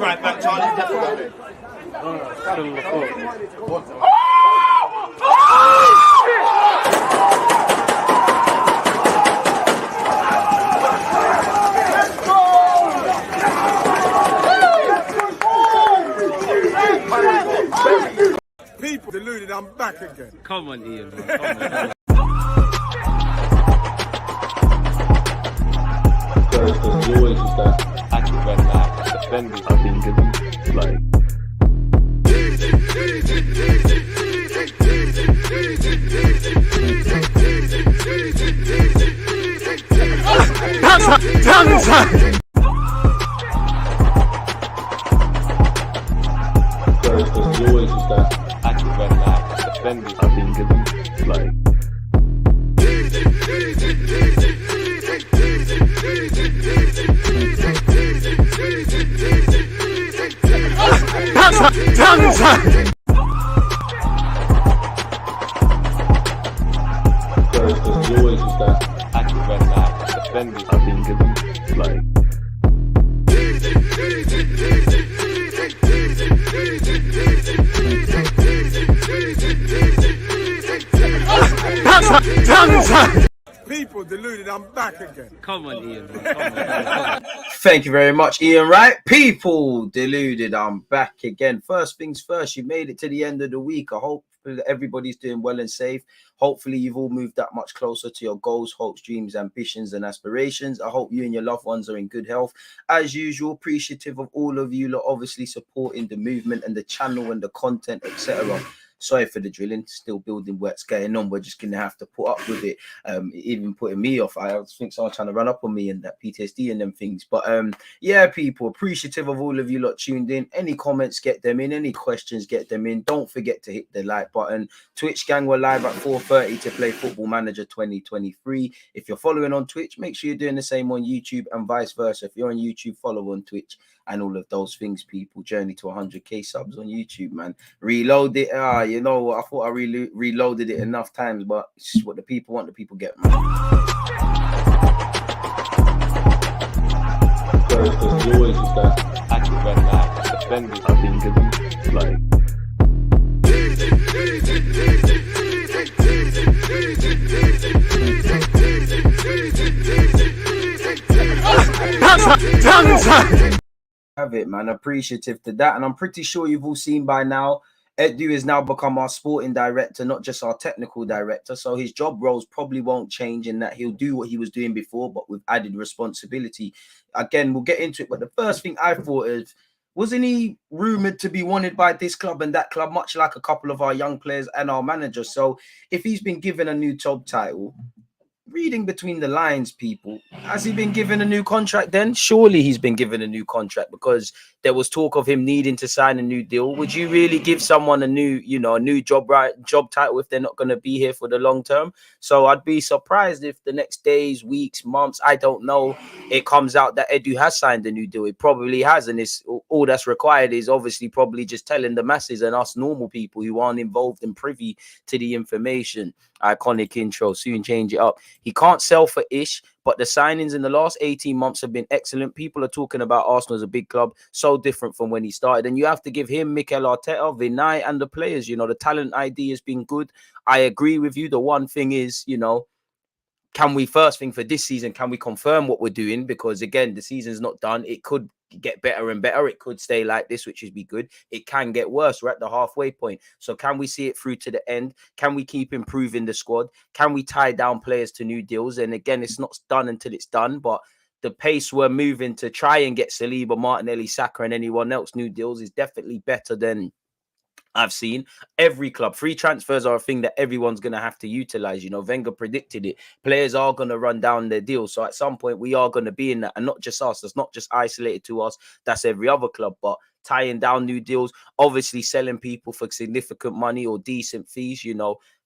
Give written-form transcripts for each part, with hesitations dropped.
right back, Charlie. Definitely. People deluded, I'm back again. Come on, Ian, man. Come on. There's always just that active red flag defending. I think it's like there's always just that active red flag defending. I think it's like there's always just that active red flag defending. I think it's like People deluded, I'm back again. Come on, Ian, man. Come on. Thank you very much, Ian Wright. People deluded, I'm back again. First things first, you made it to the end of the week. I hope that everybody's doing well and safe. Hopefully you've all moved that much closer to your goals, hopes, dreams, ambitions, and aspirations. I hope you and your loved ones are in good health. As usual, appreciative of all of you lot obviously supporting the movement and the channel and the content, etc. Sorry for the drilling, still building work's going on. We're just going to have to put up with it. Even putting me off. I think someone's trying to run up on me and that PTSD and them things. But yeah, people, appreciative of all of you lot tuned in. Any comments, get them in. Any questions, get them in. Don't forget to hit the like button. Twitch gang, we're live at 4:30 to play Football Manager 2023. If you're following on Twitch, make sure you're doing the same on YouTube and vice versa. If you're on YouTube, follow on Twitch and all of those things, people. Journey to 100k subs on YouTube, man. Reload it. You know what? I thought I reloaded it enough times, but it's just what the people want, the people get, man. there's always just that active red flag defending. I think it's like Have it, man. Appreciative to that. And I'm pretty sure you've all seen by now, Edu has now become our sporting director, not just our technical director. So his job roles probably won't change in that he'll do what he was doing before, but with added responsibility. Again, we'll get into it. But the first thing I thought is, wasn't he rumoured to be wanted by this club and that club, much like a couple of our young players and our manager? So if he's been given a new job title, reading between the lines, people, has he been given a new contract then? Surely he's been given a new contract, because there was talk of him needing to sign a new deal. Would you really give someone a new, a new job title if they're not going to be here for the long term? So I'd be surprised if the next days, weeks, months, I don't know, it comes out that Edu has signed a new deal. It probably has, and it's all that's required is obviously probably just telling the masses and us normal people who aren't involved and privy to the information. Iconic intro, soon change it up. He can't sell for ish, but the signings in the last 18 months have been excellent. People are talking about Arsenal as a big club, so different from when he started. And you have to give him, Mikel Arteta, Vinay, and the players, the talent ID has been good. I agree with you. The one thing is, can we, first thing for this season, can we confirm what we're doing? Because again, the season's not done. It could get better and better. It could stay like this, which would be good. It can get worse. We're at the halfway point. So can we see it through to the end? Can we keep improving the squad? Can we tie down players to new deals? And again, it's not done until it's done, but the pace we're moving to try and get Saliba, Martinelli, Saka, and anyone else new deals is definitely better than I've seen. Every club. Free transfers are a thing that everyone's going to have to utilize. Wenger predicted it. Players are going to run down their deals. So at some point, we are going to be in that. And not just us. That's not just isolated to us. That's every other club. But tying down new deals, obviously selling people for significant money or decent fees.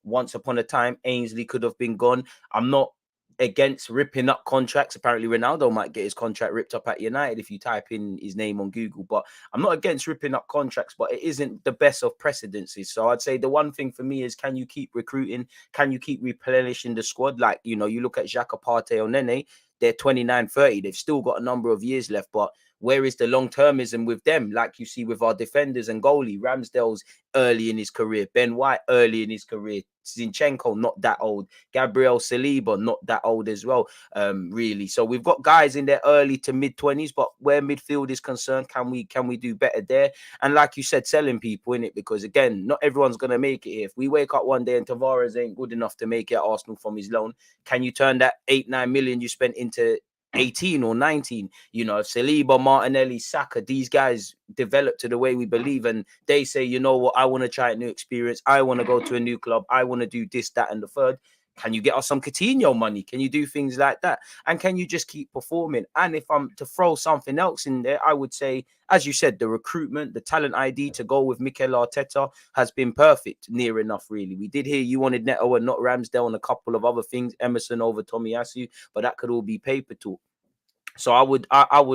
Once upon a time, Ainsley could have been gone. I'm not against ripping up contracts. Apparently Ronaldo might get his contract ripped up at United if you type in his name on Google, but I'm not against ripping up contracts, but it isn't the best of precedences. So I'd say the one thing for me is, can you keep recruiting? Can you keep replenishing the squad? Like, you look at Xhaka, Partey or Nene, they're 29, 30. They've still got a number of years left, but where is the long-termism with them? Like you see with our defenders and goalie, Ramsdale's early in his career, Ben White early in his career, Zinchenko not that old, Gabriel Saliba not that old as well, really. So we've got guys in their early to mid-20s, but where midfield is concerned, can we do better there? And like you said, selling people in it, because again, not everyone's gonna make it here. If we wake up one day and Tavares ain't good enough to make it at Arsenal from his loan, can you turn that 8-9 million you spent into 18 or 19? You know, if Saliba, Martinelli, Saka, these guys develop to the way we believe, and they say, you know what, I want to try a new experience, I want to go to a new club, I want to do this, that, and the third. Can you get us some Coutinho money? Can you do things like that? And can you just keep performing? And if I'm to throw something else in there, I would say, as you said, the recruitment, the talent ID to go with Mikel Arteta has been perfect, near enough, really. We did hear you wanted Neto and not Ramsdale and a couple of other things, Emerson over Tomiyasu, but that could all be paper talk. So I would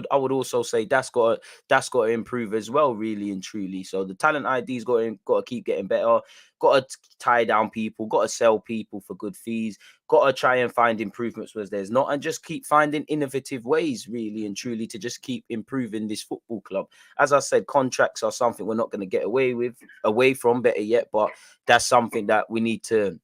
also say that's got to improve as well, really and truly. So the talent ID's got to keep getting better. Got to tie down people. Got to sell people for good fees. Got to try and find improvements where there's not, and just keep finding innovative ways, really and truly, to just keep improving this football club. As I said, contracts are something we're not going to get away from. Better yet, but that's something that we need to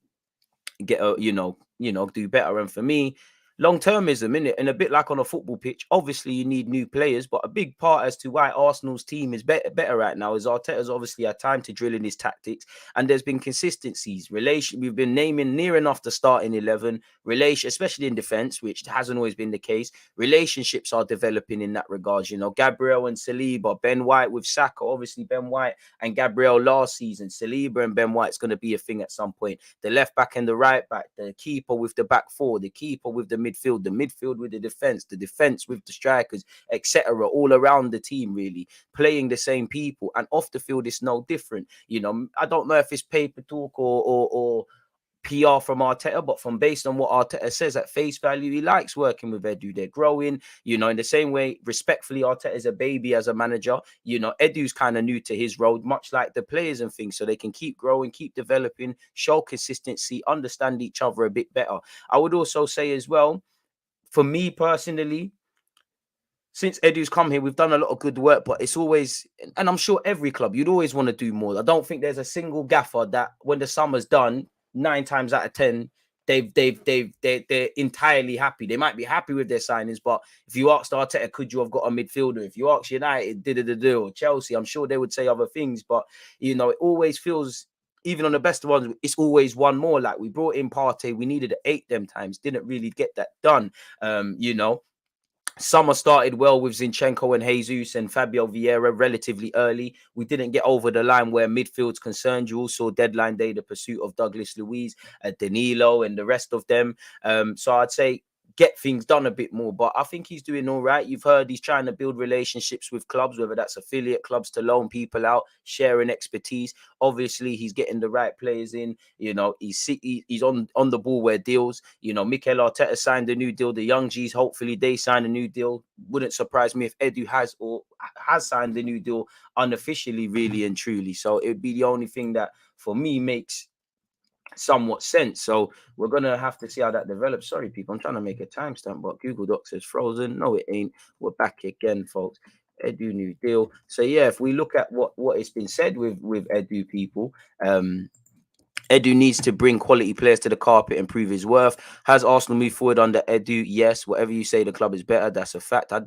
get do better. And for me, long-termism, innit? And a bit like on a football pitch, obviously you need new players, but a big part as to why Arsenal's team is better right now is Arteta's obviously had time to drill in his tactics, and there's been consistencies. We've been naming near enough the starting 11, especially in defence, which hasn't always been the case. Relationships are developing in that regard, you know. Gabriel and Saliba, Ben White with Saka, obviously Ben White and Gabriel last season, Saliba and Ben White's going to be a thing at some point. The left back and the right back, the keeper with the back four, the keeper with the midfield with the defense with the strikers, etc., all around the team, really playing the same people. And off the field it's no different. You know, I don't know if it's paper talk or PR from Arteta, but from based on what Arteta says at face value, he likes working with Edu. They're growing, you know, in the same way, respectfully, Arteta is a baby as a manager. You know, Edu's kind of new to his role, much like the players and things, so they can keep growing, keep developing, show consistency, understand each other a bit better. I would also say as well, for me personally, since Edu's come here, we've done a lot of good work, but it's always, and I'm sure every club, you'd always want to do more. I don't think there's a single gaffer that when the summer's done, 9 times out of 10, they're entirely happy. They might be happy with their signings, but if you asked Arteta, could you have got a midfielder? If you asked United, or Chelsea, I'm sure they would say other things, but you know, it always feels, even on the best of ones, it's always one more. Like we brought in Partey, we needed 8 them times, didn't really get that done. You know, summer started well with Zinchenko and Jesus and Fabio Vieira relatively early. We didn't get over the line where midfield's concerned. You also deadline day the pursuit of Douglas Luiz, Danilo, and the rest of them. So I'd say get things done a bit more, but I think he's doing all right. You've heard he's trying to build relationships with clubs, whether that's affiliate clubs to loan people out, sharing expertise. Obviously, he's getting the right players in. You know, he's on the ball where deals. You know, Mikel Arteta signed a new deal. The young G's, hopefully they sign a new deal. Wouldn't surprise me if Edu has signed a new deal unofficially, really and truly. So it would be the only thing that for me makes somewhat sense. So we're gonna have to see how that develops. Sorry, people, I'm trying to make a timestamp, but Google Docs is frozen. No, it ain't. We're back again, folks. Edu new deal. So yeah, if we look at what has been said with Edu, people, Edu needs to bring quality players to the carpet and prove his worth. Has Arsenal moved forward under Edu? Yes. Whatever you say, the club is better. That's a fact. I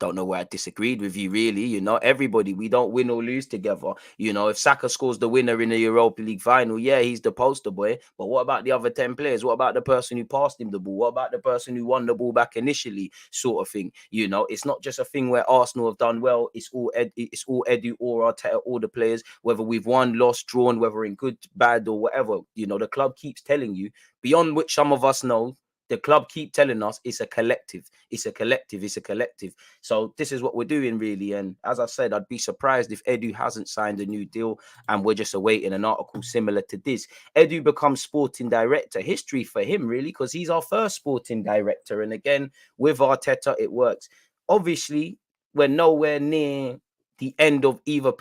don't know where I disagreed with you, really. You know, everybody, we don't win or lose together. You know, if Saka scores the winner in the Europa League final, yeah, he's the poster boy. But what about the other 10 players? What about the person who passed him the ball? What about the person who won the ball back initially, sort of thing? You know, it's not just a thing where Arsenal have done well. It's all Edu or Arteta, all the players, whether we've won, lost, drawn, whether in good, bad, or whatever. You know, the club keeps telling you, beyond which some of us know, the club keep telling us it's a collective. It's a collective. It's a collective. So this is what we're doing, really. And as I said, I'd be surprised if Edu hasn't signed a new deal and we're just awaiting an article similar to this. Edu becomes sporting director. History for him, really, because he's our first sporting director. And again, with Arteta, it works. Obviously, we're nowhere near the end of either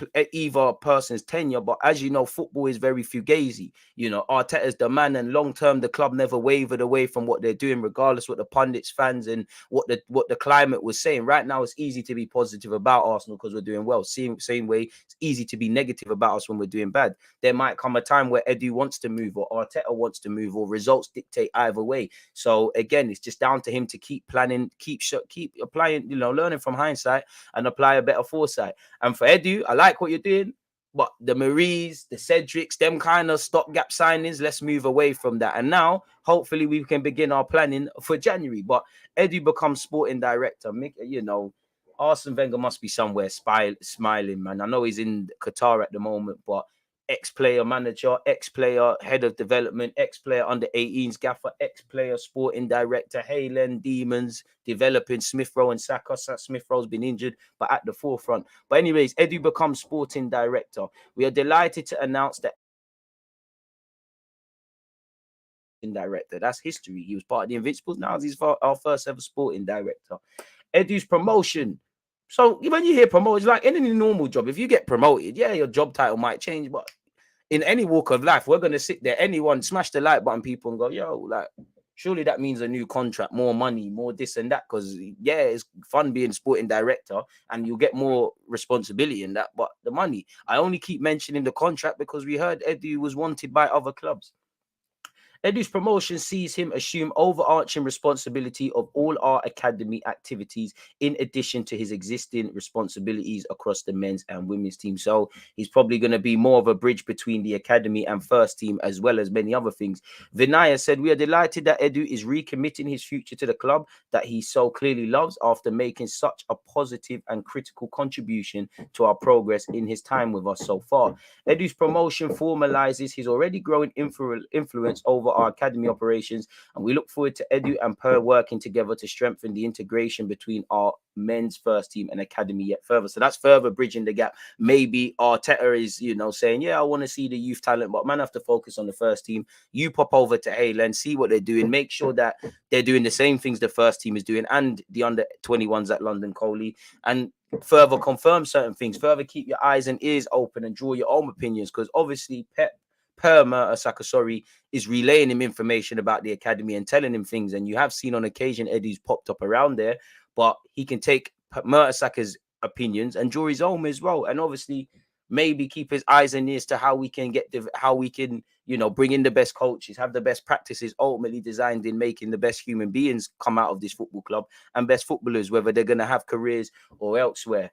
person's tenure. But as you know, football is very fugazi. You know, Arteta's the man, and long term, the club never wavered away from what they're doing, regardless what the pundits, fans, and what the climate was saying. Right now, it's easy to be positive about Arsenal because we're doing well. Same way, it's easy to be negative about us when we're doing bad. There might come a time where Edu wants to move, or Arteta wants to move, or results dictate either way. So again, it's just down to him to keep planning, keep applying, you know, learning from hindsight and apply a better foresight. And for Edu, I like what you're doing, but the Maries, the Cedrics, them kind of stopgap signings, let's move away from that. And now, hopefully, we can begin our planning for January. But Edu becomes sporting director. You know, Arsene Wenger must be somewhere smiling, man. I know he's in Qatar at the moment, but ex-player manager, ex-player head of development, ex-player under 18s gaffer, ex-player sporting director, Haylen Demons, developing Smith Rowe and Saka. Smith Rowe's been injured, but at the forefront. But anyways, Edu becomes sporting director. We are delighted to announce that director. That's history. He was part of the Invincibles. Now he's our first ever sporting director. Edu's promotion. So when you hear promoted, like in any normal job, if you get promoted, yeah, your job title might change, but in any walk of life, we're going to sit there, anyone, smash the like button, people, and go, yo, like, surely that means a new contract, more money, more this and that, because, yeah, it's fun being sporting director, and you'll get more responsibility in that, but the money, I only keep mentioning the contract because we heard Edu was wanted by other clubs. Edu's promotion sees him assume overarching responsibility of all our academy activities, in addition to his existing responsibilities across the men's and women's team. So he's probably going to be more of a bridge between the academy and first team, as well as many other things. Vinaya said, we are delighted that Edu is recommitting his future to the club that he so clearly loves after making such a positive and critical contribution to our progress in his time with us so far. Edu's promotion formalizes his already growing influence over our academy operations, and we look forward to Edu and Per working together to strengthen the integration between our men's first team and academy yet further. So that's further bridging the gap. Maybe Arteta is, you know, saying, yeah, I want to see the youth talent, but man, have to focus on the first team. You pop over to Haylen, see what they're doing, make sure that they're doing the same things the first team is doing and the under 21s at London Coley, and further confirm certain things, further keep your eyes and ears open and draw your own opinions, because obviously Sakasori is relaying him information about the academy and telling him things, and you have seen on occasion Eddie's popped up around there, but he can take Mertesaker's opinions and draw his own as well, and obviously maybe keep his eyes and ears to how we can you know, bring in the best coaches, have the best practices ultimately designed in making the best human beings come out of this football club and best footballers, whether they're going to have careers or elsewhere.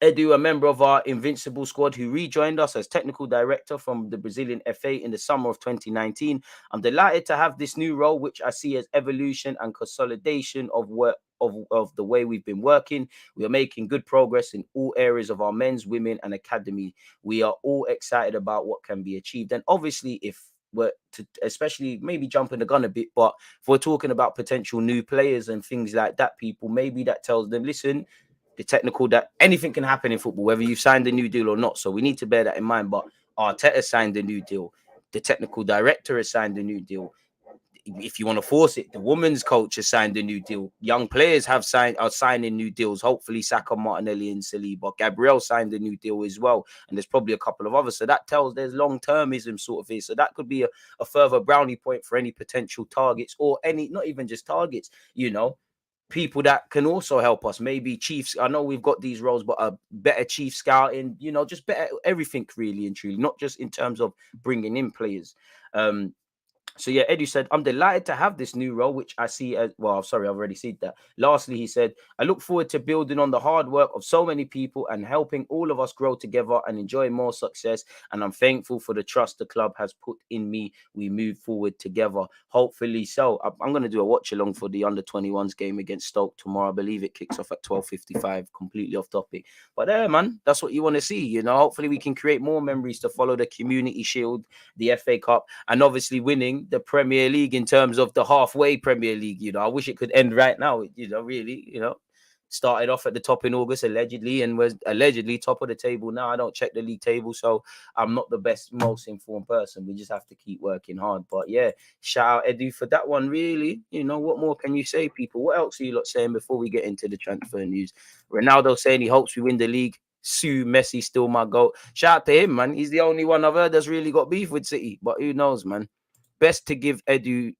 Edu, a member of our Invincible squad who rejoined us as technical director from the Brazilian FA in the summer of 2019. I'm delighted to have this new role, which I see as evolution and consolidation of work of the way we've been working. We are making good progress in all areas of our men's, women, and academy. We are all excited about what can be achieved. And obviously, if we're to especially maybe jumping the gun a bit, but if we're talking about potential new players and things like that, people, maybe that tells them, listen, the technical, that anything can happen in football, whether you've signed a new deal or not. So we need to bear that in mind. But Arteta signed a new deal. The technical director has signed a new deal. If you want to force it, the women's coach has signed a new deal. Young players are signing new deals. Hopefully, Saka, Martinelli, and Saliba. Gabriel signed a new deal as well. And there's probably a couple of others. So that tells there's long-termism sort of thing. So that could be a further brownie point for any potential targets, or any, not even just targets, you know, people that can also help us. Maybe chiefs. I know we've got these roles, but a better chief scouting, you know, just better everything really and truly, not just in terms of bringing in players. So yeah, Edu said, I'm delighted to have this new role, which I see as, well, sorry, I've already said that. Lastly, he said, I look forward to building on the hard work of so many people and helping all of us grow together and enjoy more success. And I'm thankful for the trust the club has put in me. We move forward together. Hopefully so. I'm going to do a watch along for the under 21s game against Stoke tomorrow. I believe it kicks off at 12:55, completely off topic. But man, that's what you want to see. You know, hopefully we can create more memories to follow the Community Shield, the FA Cup, and obviously winning the Premier League in terms of the halfway Premier League. You know, I wish it could end right now, you know, really, you know, started off at the top in August, allegedly, and was allegedly top of the table now. I don't check the league table, so I'm not the most informed person. We just have to keep working hard. But yeah, shout out Edu for that one, really. You know, what more can you say, people? What else are you lot saying before we get into the transfer news? Ronaldo saying he hopes we win the league. Sue Messi still my goat. Shout out to him, man. He's the only one I've heard that's really got beef with City. But who knows, man? Best to give Edu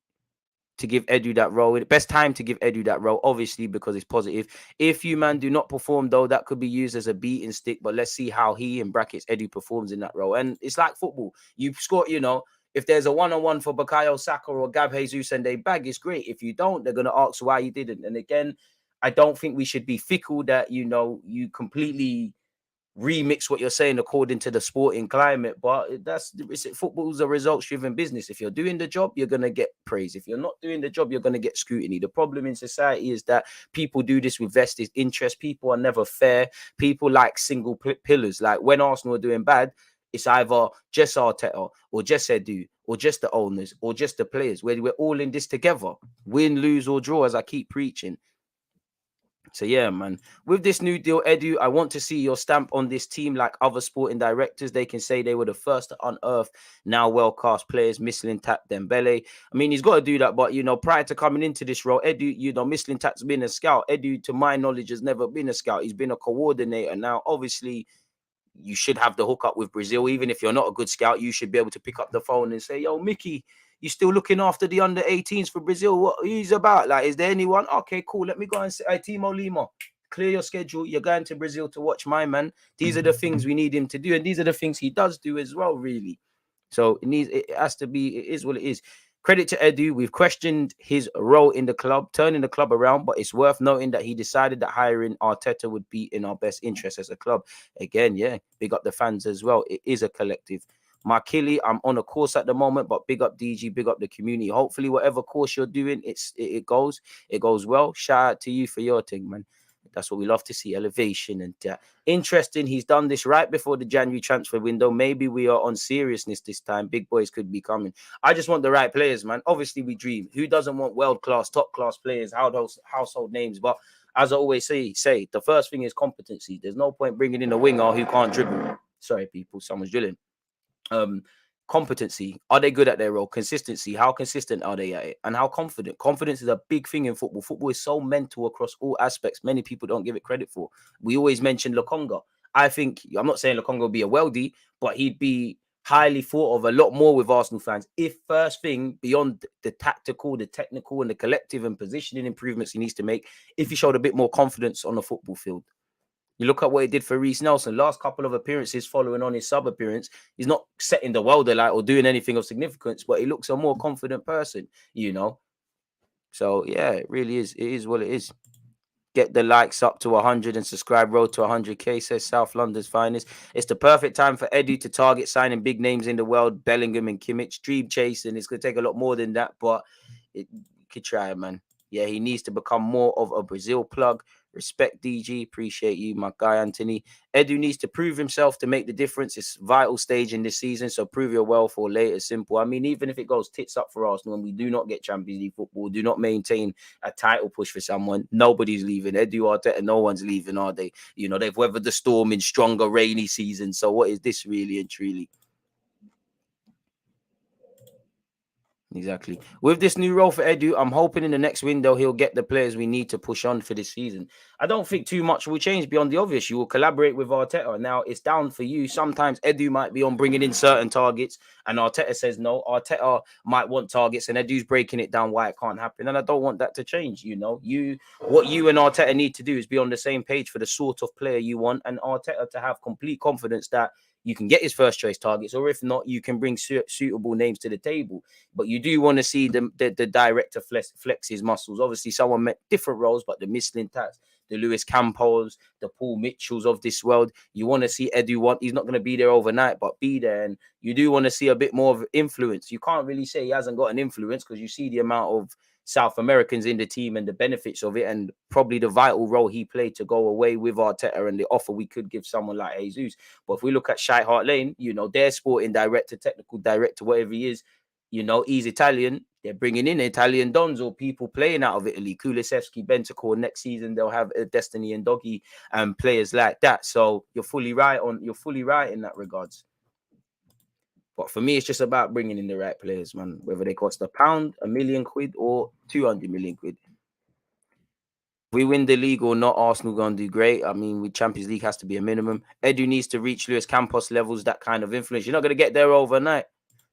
that role. Best time to give Edu that role, obviously, because it's positive. If you, man, do not perform, though, that could be used as a beating stick. But let's see how he, in brackets, Edu, performs in that role. And it's like football. You score, you know, if there's a one-on-one for Bukayo Saka or Gab Jesus and they bag, it's great. If you don't, they're going to ask why you didn't. And again, I don't think we should be fickle that, you know, you completely remix what you're saying according to the sporting climate, but football's a results-driven business. If you're doing the job, you're gonna get praise. If you're not doing the job, you're gonna get scrutiny. The problem in society is that people do this with vested interest. People are never fair. People like single pillars. Like when Arsenal are doing bad, it's either just Arteta or just Edu or just the owners or just the players. Where we're all in this together, win, lose or draw, as I keep preaching. So yeah, man, with this new deal, Edu, I want to see your stamp on this team like other sporting directors. They can say they were the first to unearth now well-cast players, Mislintat, Dembele. I mean, he's got to do that, but, you know, prior to coming into this role, Edu, you know, Mislintat's been a scout. Edu, to my knowledge, has never been a scout. He's been a coordinator. Now, obviously, you should have the hookup with Brazil. Even if you're not a good scout, you should be able to pick up the phone and say, yo, Mickey, you still looking after the under-18s for Brazil? What he's about? Like, is there anyone? Okay, cool. Let me go and say, hey, Timo Lima, clear your schedule. You're going to Brazil to watch my man. These are the things we need him to do. And these are the things he does do as well, really. So it has to be, it is what it is. Credit to Edu. We've questioned his role in the club, turning the club around, but it's worth noting that he decided that hiring Arteta would be in our best interest as a club. Again, yeah, big up the fans as well. It is a collective. Markili, I'm on a course at the moment, but big up DG, big up the community. Hopefully, whatever course you're doing, it goes well. Shout out to you for your thing, man. That's what we love to see, elevation. And interesting, he's done this right before the January transfer window. Maybe we are on seriousness this time. Big boys could be coming. I just want the right players, man. Obviously, we dream. Who doesn't want world-class, top-class players, household names? But as I always say, the first thing is competency. There's no point bringing in a winger who can't dribble. Sorry, people, someone's drilling. Competency. Are they good at their role? Consistency. How consistent are they at it? And how confident? Confidence is a big thing in football. Football is so mental across all aspects. Many people don't give it credit for. We always mention Lokonga. I think, I'm not saying Lokonga will be a wealthy, but he'd be highly thought of a lot more with Arsenal fans. If first thing, beyond the tactical, the technical, and the collective and positioning improvements he needs to make, if he showed a bit more confidence on the football field. You look at what he did for Reece Nelson. Last couple of appearances following on his sub-appearance, he's not setting the world alight or doing anything of significance, but he looks a more confident person, you know. So, yeah, it really is. It is what it is. Get the likes up to 100 and subscribe. Road to 100K, says South London's finest. It's the perfect time for Edu to target signing big names in the world, Bellingham and Kimmich. Dream chasing. It's going to take a lot more than that, but you could try it, man. Yeah, he needs to become more of a Brazil plug. Respect, DG. Appreciate you, my guy, Anthony. Edu needs to prove himself to make the difference. It's a vital stage in this season, so prove your wealth or later. Simple. I mean, even if it goes tits up for Arsenal and we do not get Champions League football, do not maintain a title push for someone, nobody's leaving. Edu, Arteta, no one's leaving, are they? You know, they've weathered the storm in stronger rainy seasons. So what is this really and truly? Exactly. With this new role for Edu, I'm hoping in the next window he'll get the players we need to push on for this season. I don't think too much will change beyond the obvious. You will collaborate with Arteta. Now, it's down for you. Sometimes Edu might be on bringing in certain targets and Arteta says no. Arteta might want targets and Edu's breaking it down why it can't happen. And I don't want that to change, you know. What you and Arteta need to do is be on the same page for the sort of player you want and Arteta to have complete confidence that you can get his first choice targets, or if not, you can bring suitable names to the table. But you do want to see the director flex his muscles. Obviously, someone met different roles, but the Mislintats, the Lewis Campos, the Paul Mitchells of this world, you want to see Edu. He's not going to be there overnight, but be there. And you do want to see a bit more of influence. You can't really say he hasn't got an influence because you see the amount of South Americans in the team and the benefits of it and probably the vital role he played to go away with Arteta and the offer we could give someone like Jesus. But if we look at Shai Hart Lane, you know, their sporting director, technical director, whatever he is, you know, he's Italian. they're bringing in Italian dons or people playing out of Italy. Kulusevski, Bentancur. Next season they'll have Destiny and Doggy and players like that. So you're fully right in that regards. But for me, it's just about bringing in the right players, man. Whether they cost £1, £1 million, or 200 million quid. If we win the league or not, Arsenal gonna do great. I mean, with Champions League has to be a minimum. Edu needs to reach Luis Campos levels, that kind of influence. You're not gonna get there overnight.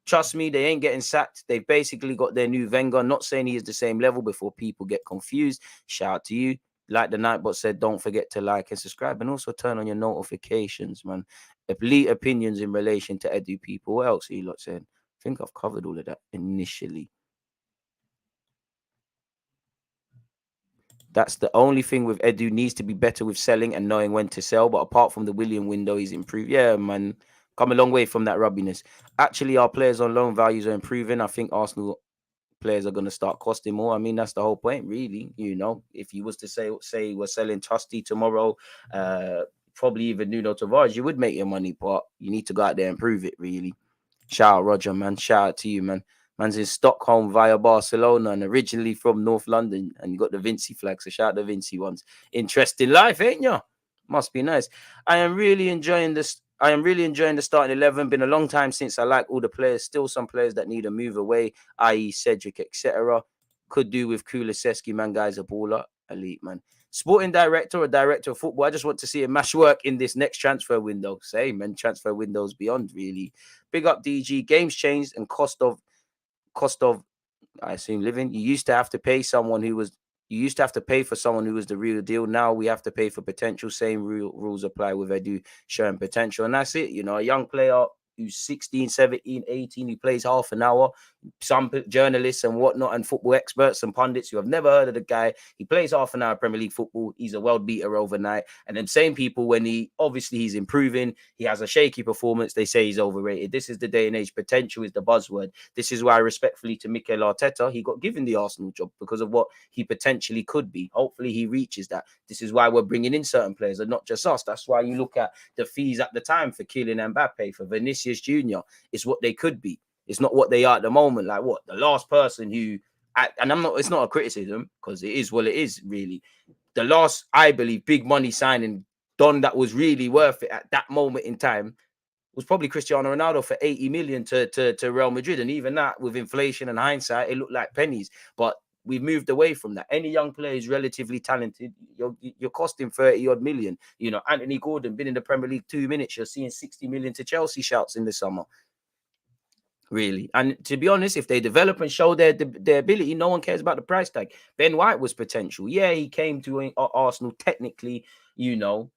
Trust me, they ain't getting sacked. They've basically got their new Wenger. Not saying he is the same level before people get confused. Shout out to you. Like the Nightbot said, don't forget to like and subscribe, and also turn on your notifications, man. Elite opinions in relation to Edu people. What else are you lot saying? I think I've covered all of that initially. That's the only thing with Edu. Needs to be better with selling and knowing when to sell. But apart from the William window, he's improved. Yeah, man. Come a long way from that rubbiness. Actually, our players on loan values are improving. I think Arsenal players are going to start costing more. I mean, that's the whole point, really. You know, if you was to say we're selling Trusty tomorrow, probably even Nuno Tavares, you would make your money, but you need to go out there and prove it, really. Shout out, Roger, man. Shout out to you, man. Man's in Stockholm via Barcelona and originally from North London, and you got the Vinci flag. So shout out the Vinci ones. Interesting life, ain't ya? Must be nice. I am really enjoying the starting 11. Been a long time since I like all the players. Still some players that need a move away, i.e. Cedric, etc. Could do with Kulusevski, man. Guy's a baller. Elite, man. Sporting director or director of football. I just want to see a mash work in this next transfer window. Same, man. Transfer windows beyond, really. Big up DG. Games changed and cost of I assume living. You used to have to pay for someone who was the real deal. Now we have to pay for potential. Same rules apply with Edu showing potential. And that's it. You know, a young player who's 16, 17, 18, who plays half an hour. Some journalists and whatnot and football experts and pundits who have never heard of the guy. He plays half an hour Premier League football. He's a world beater overnight. And then same people, when he's improving, he has a shaky performance, they say he's overrated. This is the day and age. Potential is the buzzword. This is why, respectfully to Mikel Arteta, he got given the Arsenal job because of what he potentially could be. Hopefully he reaches that. This is why we're bringing in certain players and not just us. That's why you look at the fees at the time for Kylian Mbappe, for Vinicius Jr. It's what they could be. It's not what they are at the moment. Like what? The last person who, it's not a criticism because it is what it is, really. The last, I believe, big money signing done that was really worth it at that moment in time was probably Cristiano Ronaldo for 80 million to Real Madrid. And even that, with inflation and hindsight, it looked like pennies. But we've moved away from that. Any young player is relatively talented. You're costing 30 odd million. You know, Anthony Gordon been in the Premier League 2 minutes. You're seeing 60 million to Chelsea shouts in the summer. Really. And to be honest, if they develop and show their ability, no one cares about the price tag. Ben White was potential. Yeah, he came to Arsenal technically, you know,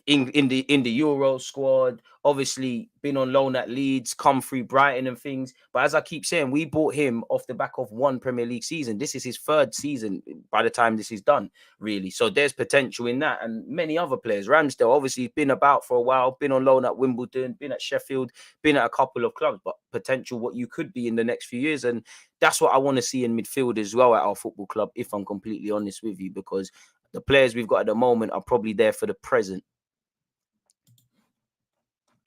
in the Euro squad, obviously been on loan at Leeds, come through Brighton and things. But as I keep saying, we bought him off the back of one Premier League season. This is his third season by the time this is done, really. So there's potential in that. And many other players. Ramsdale, obviously, been about for a while, been on loan at Wimbledon, been at Sheffield, been at a couple of clubs, but potential what you could be in the next few years. And that's what I want to see in midfield as well at our football club, if I'm completely honest with you, because the players we've got at the moment are probably there for the present,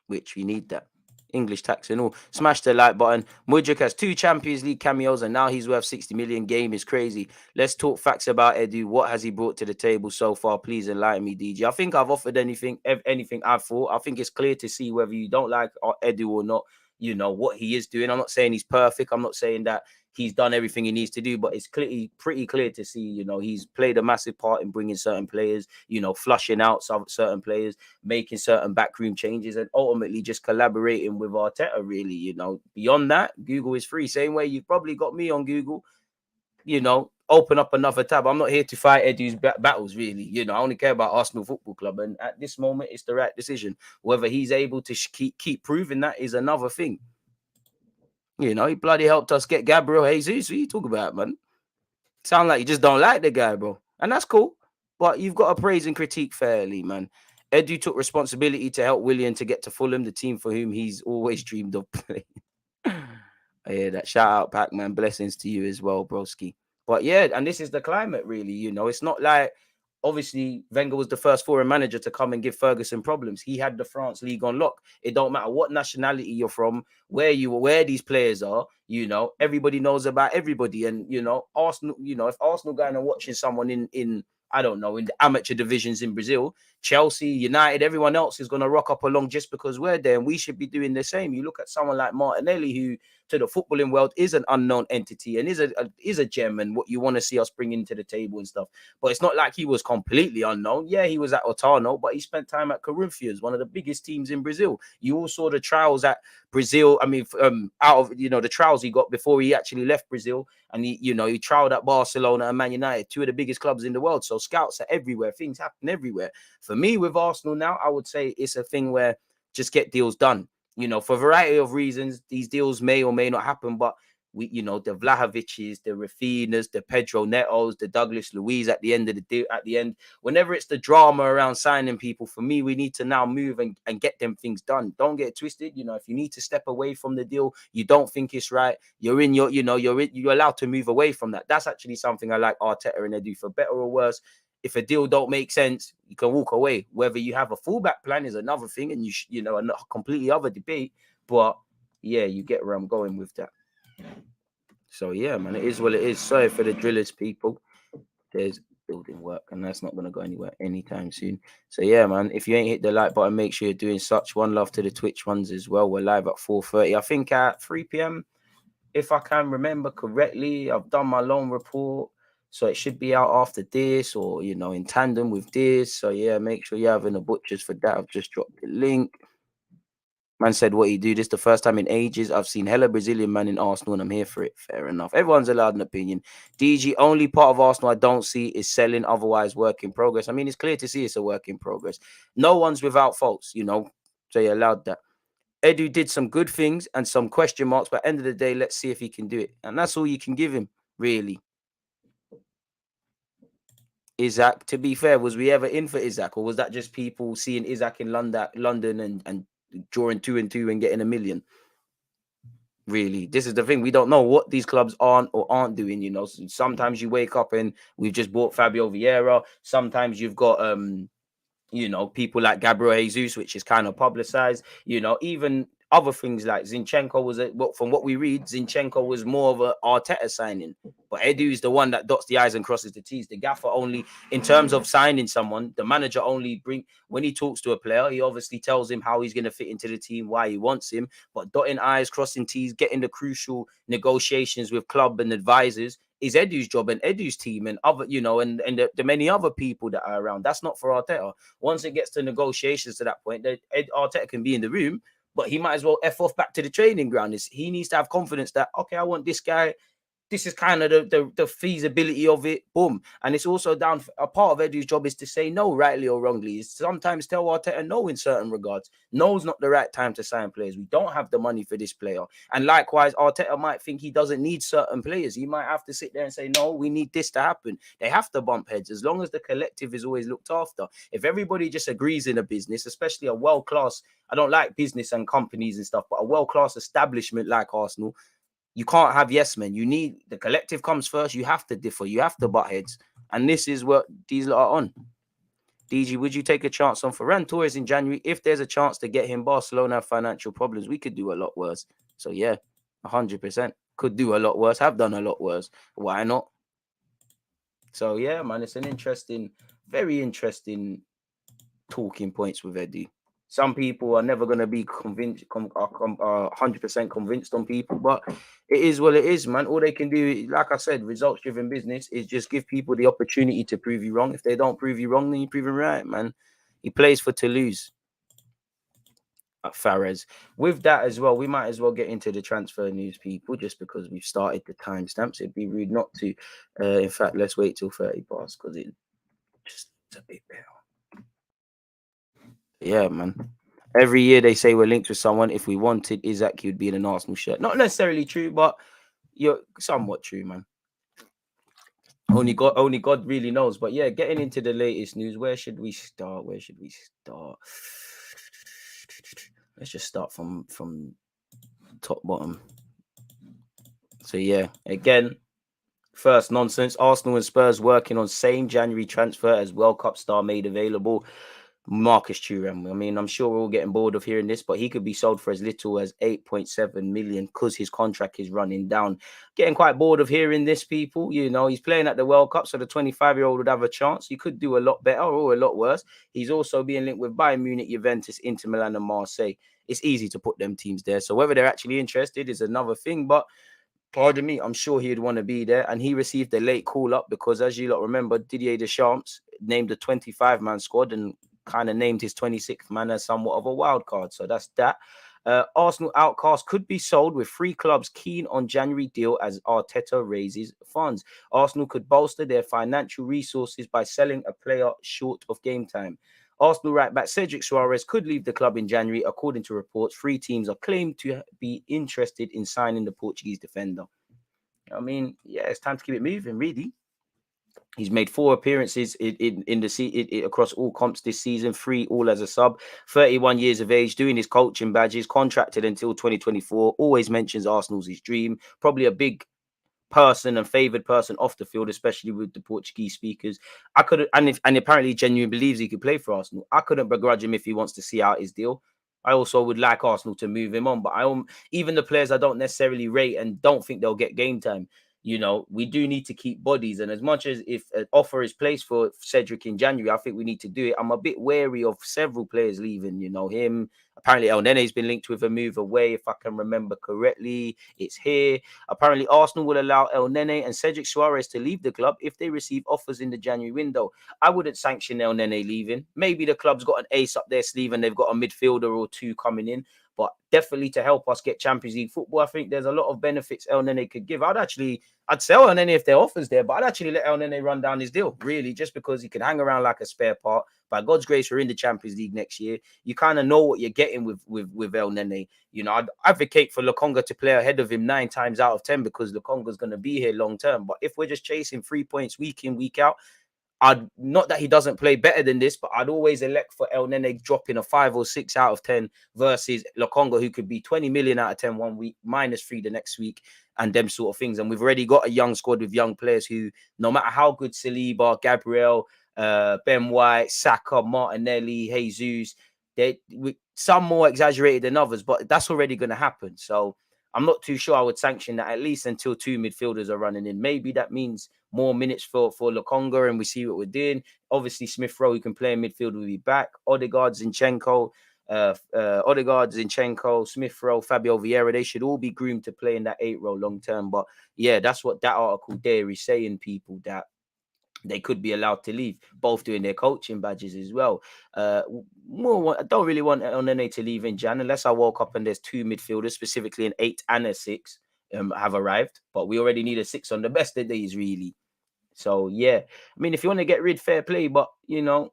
which we need that. English tax and all. Smash the like button. Mudrik has 2 Champions League cameos and now he's worth 60 million. Game is crazy. Let's talk facts about Edu. What has he brought to the table so far? Please enlighten me, DG. I think I've offered anything I've thought. I think it's clear to see whether you don't like Edu or not, you know, what he is doing. I'm not saying he's perfect. I'm not saying that he's done everything he needs to do, but it's pretty clear to see, you know, he's played a massive part in bringing certain players, you know, flushing out certain players, making certain backroom changes, and ultimately just collaborating with Arteta, really, you know. Beyond that, Google is free. Same way you've probably got me on Google, you know, open up another tab. I'm not here to fight Edu's battles, really. You know, I only care about Arsenal Football Club. And at this moment, it's the right decision. Whether he's able to keep proving that is another thing. You know, he bloody helped us get Gabriel Jesus. What are you talking about, man? Sound like you just don't like the guy, bro. And that's cool. But you've got to praise and critique fairly, man. Edu took responsibility to help Willian to get to Fulham, the team for whom he's always dreamed of playing. I hear that. Shout out, Pac-Man. Blessings to you as well, broski. But yeah, and this is the climate, really. You know, it's not like obviously Wenger was the first foreign manager to come and give Ferguson problems. He had the France league on lock. It don't matter what nationality you're from, where these players are, everybody knows about everybody. And, Arsenal, if Arsenal going and watching someone in I don't know, in the amateur divisions in Brazil, Chelsea, United, everyone else is going to rock up along just because we're there, and we should be doing the same. You look at someone like Martinelli, who to the footballing world is an unknown entity and is a gem, and what you want to see us bring into the table and stuff. But it's not like he was completely unknown. Yeah, he was at Otano, but he spent time at Corinthians, one of the biggest teams in Brazil. You all saw the trials at Brazil. I mean, out of the trials he got before he actually left Brazil, and he trialed at Barcelona and Man United, two of the biggest clubs in the world. So scouts are everywhere. Things happen everywhere. For me, with Arsenal now, I would say it's a thing where just get deals done. For a variety of reasons, these deals may or may not happen, but the Vlahovic's, the Rafinha's, the Pedro Neto's, the Douglas Luiz at the end of the deal, whenever it's the drama around signing people, for me, we need to now move and get them things done. Don't get it twisted. If you need to step away from the deal, you don't think it's right, you're allowed to move away from that. That's actually something I like Arteta and Edu, for better or worse. If a deal don't make sense, you can walk away. Whether you have a fallback plan is another thing, and a completely other debate. But yeah, you get where I'm going with that. So yeah, man, it is what it is. Sorry for the drillers, people. There's building work, and that's not going to go anywhere anytime soon. So yeah, man, if you ain't hit the like button, make sure you're doing such. One love to the Twitch ones as well. We're live at 4:30. I think at 3 p.m. if I can remember correctly. I've done my loan report, so it should be out after this, or in tandem with this. So yeah, make sure you're having the butchers for that. I've just dropped the link. Man said, what he do? This the first time in ages I've seen hella Brazilian man in Arsenal, and I'm here for it. Fair enough. Everyone's allowed an opinion. DG, only part of Arsenal I don't see is selling, otherwise work in progress. I mean, it's clear to see it's a work in progress. No one's without faults, so you're allowed that. Edu did some good things and some question marks, but at the end of the day, let's see if he can do it. And that's all you can give him, really. Isaac, to be fair, was we ever in for Isaac, or was that just people seeing Isaac in London and drawing 2 and 2 and getting 1 million? Really, this is the thing. We don't know what these clubs aren't doing. Sometimes you wake up and we've just bought Fabio Vieira. Sometimes you've got people like Gabriel Jesus, which is kind of publicized. Even other things like Zinchenko was from what we read, Zinchenko was more of a Arteta signing, but Edu is the one that dots the I's and crosses the T's. The gaffer only, in terms of signing someone, the manager only when he talks to a player, he obviously tells him how he's going to fit into the team, why he wants him, but dotting I's, crossing T's, getting the crucial negotiations with club and advisors is Edu's job and Edu's team and other, and the many other people that are around. That's not for Arteta. Once it gets to negotiations to that point, Arteta can be in the room, but he might as well F off back to the training ground. He needs to have confidence that, okay, I want this guy. This is kind of the feasibility of it. Boom. And it's also down, a part of Edu's job is to say no, rightly or wrongly. It's sometimes tell Arteta no in certain regards. No's not the right time to sign players. We don't have the money for this player. And likewise, Arteta might think he doesn't need certain players. He might have to sit there and say, no, we need this to happen. They have to bump heads as long as the collective is always looked after. If everybody just agrees in a business, especially a world-class, I don't like business and companies and stuff, but a world-class establishment like Arsenal, you can't have yes men. You need the collective comes first. You have to differ. You have to butt heads. And this is what these lot are on. DG, would you take a chance on Ferran Torres in January? If there's a chance to get him, Barcelona have financial problems. We could do a lot worse. So yeah, 100%. Could do a lot worse. Have done a lot worse. Why not? So yeah, man, it's an interesting, very interesting talking points with Eddie. Some people are never going to be convinced, 100% convinced on people, but it is what it is, man. All they can do, like I said, results-driven business is just give people the opportunity to prove you wrong. If they don't prove you wrong, then you prove them right, man. He plays for Toulouse. Farès. With that as well, we might as well get into the transfer news, people, just because we've started the timestamps. It'd be rude not to. In fact, let's wait till 30 past because it's just a bit better. Yeah, man. Every year they say we're linked with someone. If we wanted Isaac, he'd be in an Arsenal shirt. Not necessarily true, but you're somewhat true, man. Only God really knows. But yeah, getting into the latest news. Where should we start? Let's just start from top bottom. So yeah, again, First nonsense. Arsenal and Spurs working on same January transfer as World Cup star made available. Marcus Thuram. I mean, I'm sure we're all getting bored of hearing this, but he could be sold for as little as 8.7 million because his contract is running down. Getting quite bored of hearing this, people. You know, he's playing at the World Cup, so the 25-year-old would have a chance. He could do a lot better or a lot worse. He's also being linked with Bayern Munich, Juventus, Inter Milan, and Marseille. It's easy to put them teams there. So whether they're actually interested is another thing, but pardon me, I'm sure he'd want to be there. And he received a late call up because, as you lot remember, Didier Deschamps named a 25-man squad and kind of named his 26th man as somewhat of a wild card. So that's that. Arsenal outcast could be sold with 3 clubs keen on January deal as Arteta raises funds. Arsenal could bolster their financial resources by selling a player short of game time. Arsenal right back Cedric Suarez could leave the club in January. According to reports, 3 teams are claimed to be interested in signing the Portuguese defender. I mean, yeah, it's time to keep it moving, really. He's made 4 appearances across all comps this season, 3 all as a sub. 31 years of age, doing his coaching badges, contracted until 2024. Always mentions Arsenal's his dream. Probably a big person and favoured person off the field, especially with the Portuguese speakers. I could, and apparently genuinely believes he could play for Arsenal. I couldn't begrudge him if he wants to see out his deal. I also would like Arsenal to move him on, but even the players I don't necessarily rate and don't think they'll get game time. You know, we do need to keep bodies, and as much as if an offer is placed for Cedric in January, I think we need to do it. I'm a bit wary of several players leaving. You know, him. Apparently, El Nene's been linked with a move away, if I can remember correctly. It's here. Apparently, Arsenal will allow El Nene and Cedric Suarez to leave the club if they receive offers in the January window. I wouldn't sanction El Nene leaving. Maybe the club's got an ace up their sleeve and they've got a midfielder or 2 coming in. But definitely to help us get Champions League football, I think there's a lot of benefits El Nene could give. I'd sell El Nene if their offers there, but I'd actually let El Nene run down his deal, really, just because he can hang around like a spare part. By God's grace, we're in the Champions League next year. You kind of know what you're getting with El Nene. You know, I'd advocate for Lokonga to play ahead of him 9 times out of 10 because Lokonga's going to be here long term. But if we're just chasing 3 points week in, week out, not that he doesn't play better than this, but I'd always elect for El Nene dropping a 5 or 6 out of 10 versus Lokonga, who could be 20 million out of 10 one week, -3 the next week, and them sort of things. And we've already got a young squad with young players who, no matter how good Saliba, Gabriel, Ben White, Saka, Martinelli, Jesus, some more exaggerated than others, but that's already going to happen. So I'm not too sure I would sanction that, at least until 2 midfielders are running in. Maybe that means more minutes for Lokonga, and we see what we're doing. Obviously, Smith Rowe, who can play in midfield, will be back. Odegaard, Zinchenko, Smith Rowe, Fabio Vieira, they should all be groomed to play in that 8 role long term. But yeah, that's what that article there is saying, people, that they could be allowed to leave, both doing their coaching badges as well. I don't really want El Nene to leave in Jan unless I woke up and there's 2 midfielders, specifically an 8 and a 6, have arrived. But we already need a 6 on the best of days, really. So yeah, I mean, if you want to get rid, fair play, but you know,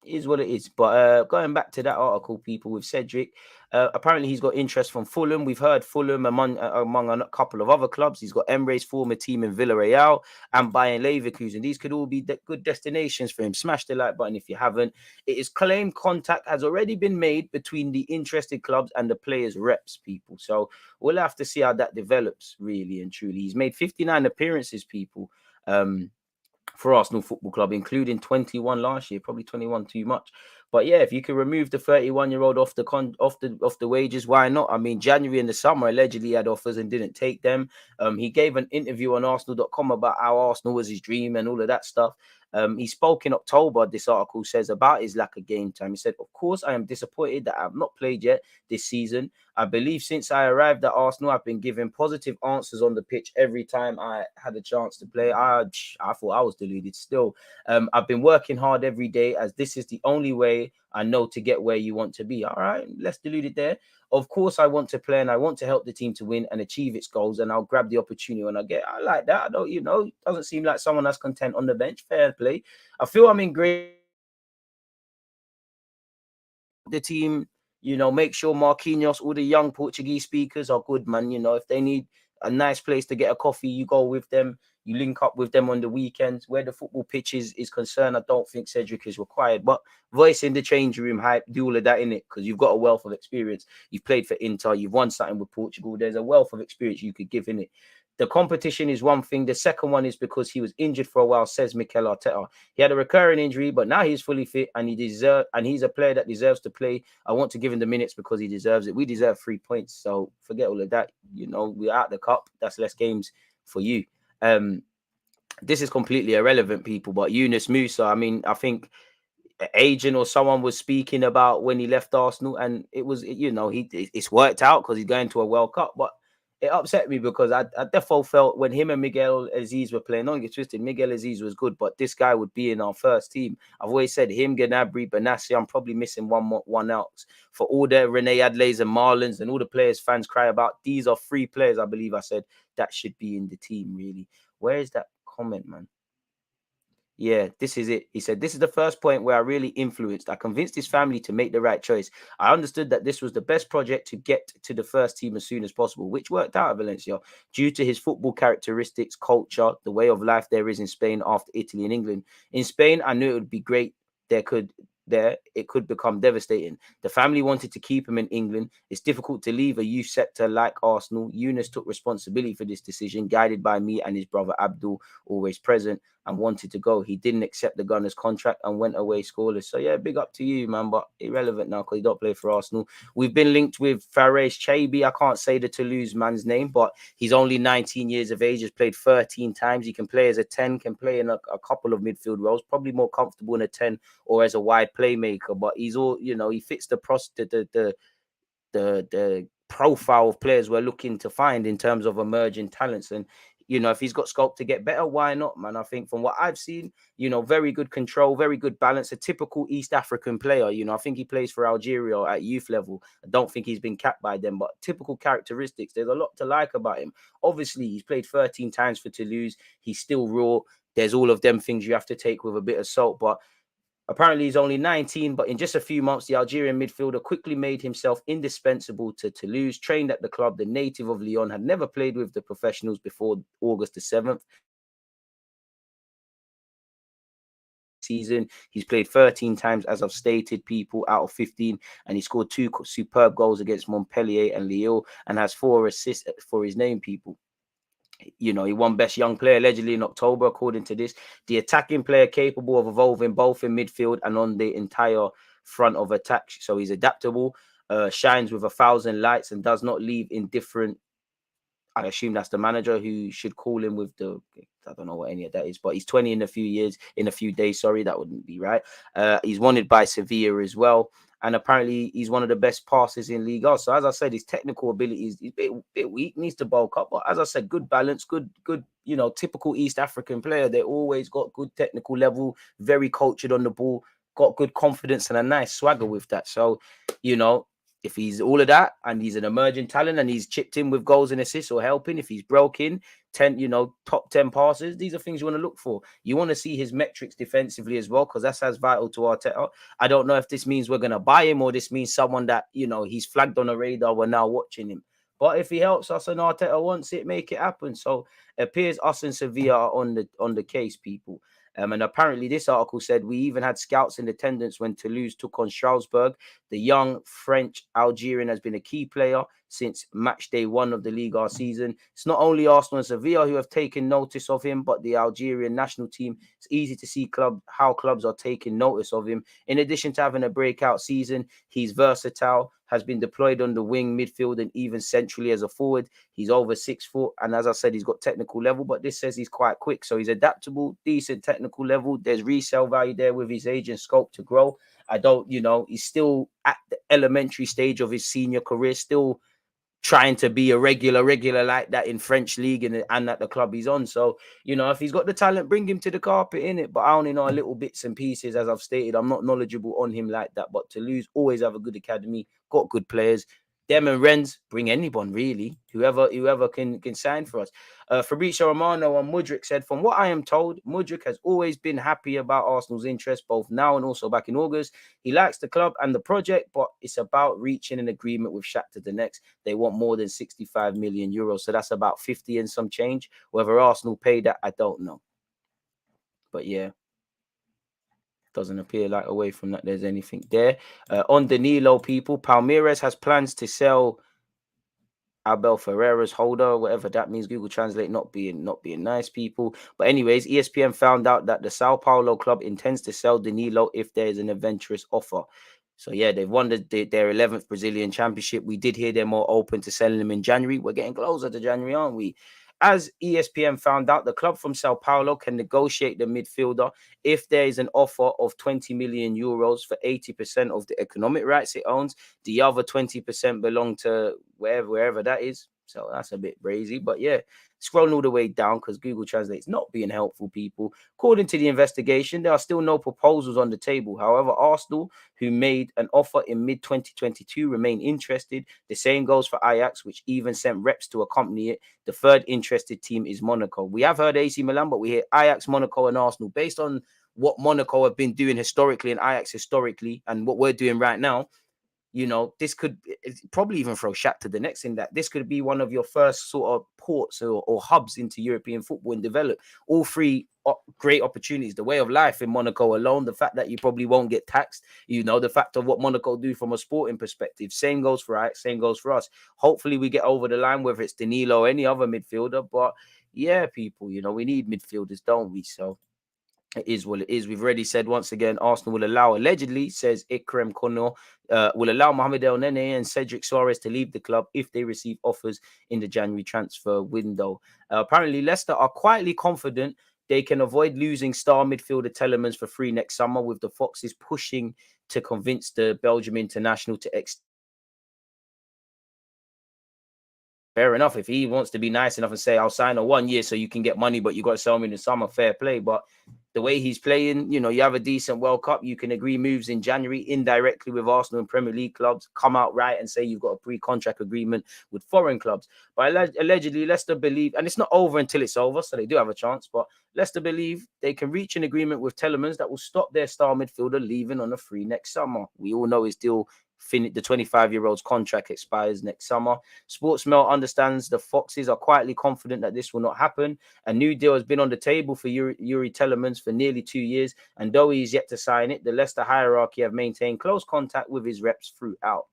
is what it is. But going back to that article, people, with Cedric, apparently he's got interest from Fulham. We've heard Fulham among a couple of other clubs. He's got Emre's former team in Villarreal and Bayern Leverkusen. These could all be good destinations for him. Smash the like button if you haven't. It is claimed contact has already been made between the interested clubs and the players' reps, people. So we'll have to see how that develops, really and truly. He's made 59 appearances, people. For Arsenal Football Club, including 21 last year, probably 21 too much. But yeah, if you could remove the 31-year-old off the wages, why not? I mean, January in the summer, allegedly he had offers and didn't take them. He gave an interview on Arsenal.com about how Arsenal was his dream and all of that stuff. He spoke in October, this article says, about his lack of game time. He said, "Of course, I am disappointed that I have not played yet this season. I believe since I arrived at Arsenal, I've been given positive answers on the pitch every time I had a chance to play. I thought I was deluded still. I've been working hard every day as this is the only way I know to get where you want to be." All right, let's delete it there. Of course, I want to play and I want to help the team to win and achieve its goals, and I'll grab the opportunity when I get. I like that. I don't, doesn't seem like someone that's content on the bench. Fair play. I feel I'm in great. The team, make sure Marquinhos, all the young Portuguese speakers are good, man. If they need a nice place to get a coffee, you go with them. You link up with them on the weekends. Where the football pitch is concerned, I don't think Cedric is required. But voice in the change room, hype, do all of that in it, because you've got a wealth of experience. You've played for Inter, you've won something with Portugal. There's a wealth of experience you could give in it. The competition is one thing. The second one is because he was injured for a while, says Mikel Arteta. He had a recurring injury, but now he's fully fit and he's a player that deserves to play. I want to give him the minutes because he deserves it. We deserve 3 points. So forget all of that. You know, we're out the cup. That's less games for you. This is completely irrelevant, people. But Yunus Musa, I mean, I think agent or someone was speaking about when he left Arsenal, and it was, you know, it's worked out because he's going to a World Cup. But it upset me because I definitely felt when him and Miguel Aziz were playing, don't get twisted, Miguel Aziz was good, but this guy would be in our first team. I've always said him, Gnabry, Benassi. I'm probably missing one else. For all the Rene Adelays and Marlons and all the players fans cry about, these are 3 players, I believe I said, that should be in the team, really. Where is that comment, man? Yeah, this is it. He said, this is the first point where I really influenced. I convinced his family to make the right choice. I understood that this was the best project to get to the first team as soon as possible, which worked out at Valencia due to his football characteristics, culture, the way of life there is in Spain after Italy and England. In Spain, I knew it would be great. It could become devastating. The family wanted to keep him in England. It's difficult to leave a youth sector like Arsenal. Yunus took responsibility for this decision, guided by me and his brother Abdul, always present, and wanted to go. He didn't accept the Gunners contract and went away scoreless. So yeah, big up to you, man, but irrelevant now because he don't play for Arsenal. We've been linked with Farès Chaïbi. I can't say the Toulouse man's name, but he's only 19 years of age, has played 13 times. He can play as a 10, can play in a couple of midfield roles, probably more comfortable in a 10 or as a wide playmaker, but he's all, you know, he fits the profile of players we're looking to find in terms of emerging talents. And you know, if he's got scope to get better, why not, man? I think from what I've seen, you know, very good control, very good balance, a typical East African player. You know, I think he plays for Algeria at youth level. I don't think he's been capped by them, but typical characteristics. There's a lot to like about him. Obviously, he's played 13 times for Toulouse. He's still raw. There's all of them things you have to take with a bit of salt, but apparently he's only 19, but in just a few months, the Algerian midfielder quickly made himself indispensable to Toulouse. Trained at the club, the native of Lyon had never played with the professionals before August the 7th. Season. He's played 13 times, as I've stated, people, out of 15, and he scored 2 superb goals against Montpellier and Lille and has 4 assists for his name, people. You know, he won Best Young Player allegedly in October, according to this. The attacking player capable of evolving both in midfield and on the entire front of attack. So he's adaptable, shines with 1,000 lights, and does not leave indifferent. I assume that's the manager who should call him with the, I don't know what any of that is, but he's 20 in a few days. Sorry, that wouldn't be right. He's wanted by Sevilla as well. And apparently he's one of the best passers in Liga. So as I said, his technical abilities, he's a bit weak, needs to bulk up. But as I said, good balance, good, you know, typical East African player. They always got good technical level, very cultured on the ball, got good confidence and a nice swagger with that. So, you know, if he's all of that and he's an emerging talent and he's chipped in with goals and assists or helping, if he's broken 10, you know, top 10 passes, these are things you want to look for. You want to see his metrics defensively as well, because that's as vital to Arteta. I don't know if this means we're going to buy him or this means someone that, you know, he's flagged on a radar. We're now watching him. But if he helps us and Arteta wants it, make it happen. So it appears us and Sevilla are on the case, people. And apparently this article said we even had scouts in attendance when Toulouse took on Strasbourg. The young French Algerian has been a key player since match day 1 of the Liga season. It's not only Arsenal and Sevilla who have taken notice of him, but the Algerian national team. It's easy to see how clubs are taking notice of him. In addition to having a breakout season, he's versatile, has been deployed on the wing, midfield, and even centrally as a forward. He's over 6 foot, and as I said, he's got technical level, but this says he's quite quick. So he's adaptable, decent technical level. There's resale value there with his age and scope to grow. I don't, you know, he's still at the elementary stage of his senior career, still trying to be a regular like that in French league and at the club he's on. So, you know, if he's got the talent, bring him to the carpet, in it. But I only know a little bits and pieces, as I've stated. I'm not knowledgeable on him like that. But Toulouse always have a good academy, got good players. Them and Rennes, bring anyone really, whoever can sign for us. Fabrizio Romano on Mudryk said, from what I am told, Mudryk has always been happy about Arsenal's interest, both now and also back in August. He likes the club and the project, but it's about reaching an agreement with Shakhtar Donetsk. They want more than 65 million euros, so that's about 50 and some change. Whether Arsenal pay that, I don't know. But yeah, doesn't appear like away from that there's anything there. On Danilo, people, Palmeiras has plans to sell Abel Ferreira's holder, whatever that means. Google Translate not being nice, people. But anyways, ESPN found out that the Sao Paulo club intends to sell Danilo if there is an adventurous offer. So yeah, they've won their 11th Brazilian championship. We did hear they're more open to selling them in January. We're getting closer to January, aren't we? As ESPN found out, the club from Sao Paulo can negotiate the midfielder if there is an offer of 20 million euros for 80% of the economic rights it owns. The other 20% belong to wherever that is. So that's a bit crazy. But yeah, scrolling all the way down because Google Translate's not being helpful, people. According to the investigation, there are still no proposals on the table. However, Arsenal, who made an offer in mid-2022, remain interested. The same goes for Ajax, which even sent reps to accompany it. The third interested team is Monaco. We have heard AC Milan, but we hear Ajax, Monaco, and Arsenal. Based on what Monaco have been doing historically and Ajax historically and what we're doing right now, you know, this could probably even throw Shaq to the next in that this could be one of your first sort of ports or hubs into European football and develop. All three great opportunities. The way of life in Monaco alone, the fact that you probably won't get taxed, you know, the fact of what Monaco do from a sporting perspective. Same goes for Ajax, same goes for us. Hopefully we get over the line, whether it's Danilo or any other midfielder. But yeah, people, you know, we need midfielders, don't we? So it is what it is. We've already said once again, Arsenal will allow, allegedly, says Ikrem Kono, will allow Mohamed El Nene and Cedric Soares to leave the club if they receive offers in the January transfer window. Apparently, Leicester are quietly confident they can avoid losing star midfielder Telemans for free next summer, with the Foxes pushing to convince the Belgium international to fair enough. If he wants to be nice enough and say, I'll sign a 1 year so you can get money, but you got to sell me in the summer, fair play. But the way he's playing, you know, you have a decent World Cup, you can agree moves in January indirectly with Arsenal and Premier League clubs, come out right and say you've got a pre-contract agreement with foreign clubs. But allegedly, Leicester believe, and it's not over until it's over, so they do have a chance, but Leicester believe they can reach an agreement with Telemans that will stop their star midfielder leaving on a free next summer. We all know his deal, the 25-year-old's contract expires next summer. Sportsmail understands the Foxes are quietly confident that this will not happen. A new deal has been on the table for Yuri Telemans for nearly 2 years, and though he is yet to sign it, the Leicester hierarchy have maintained close contact with his reps throughout.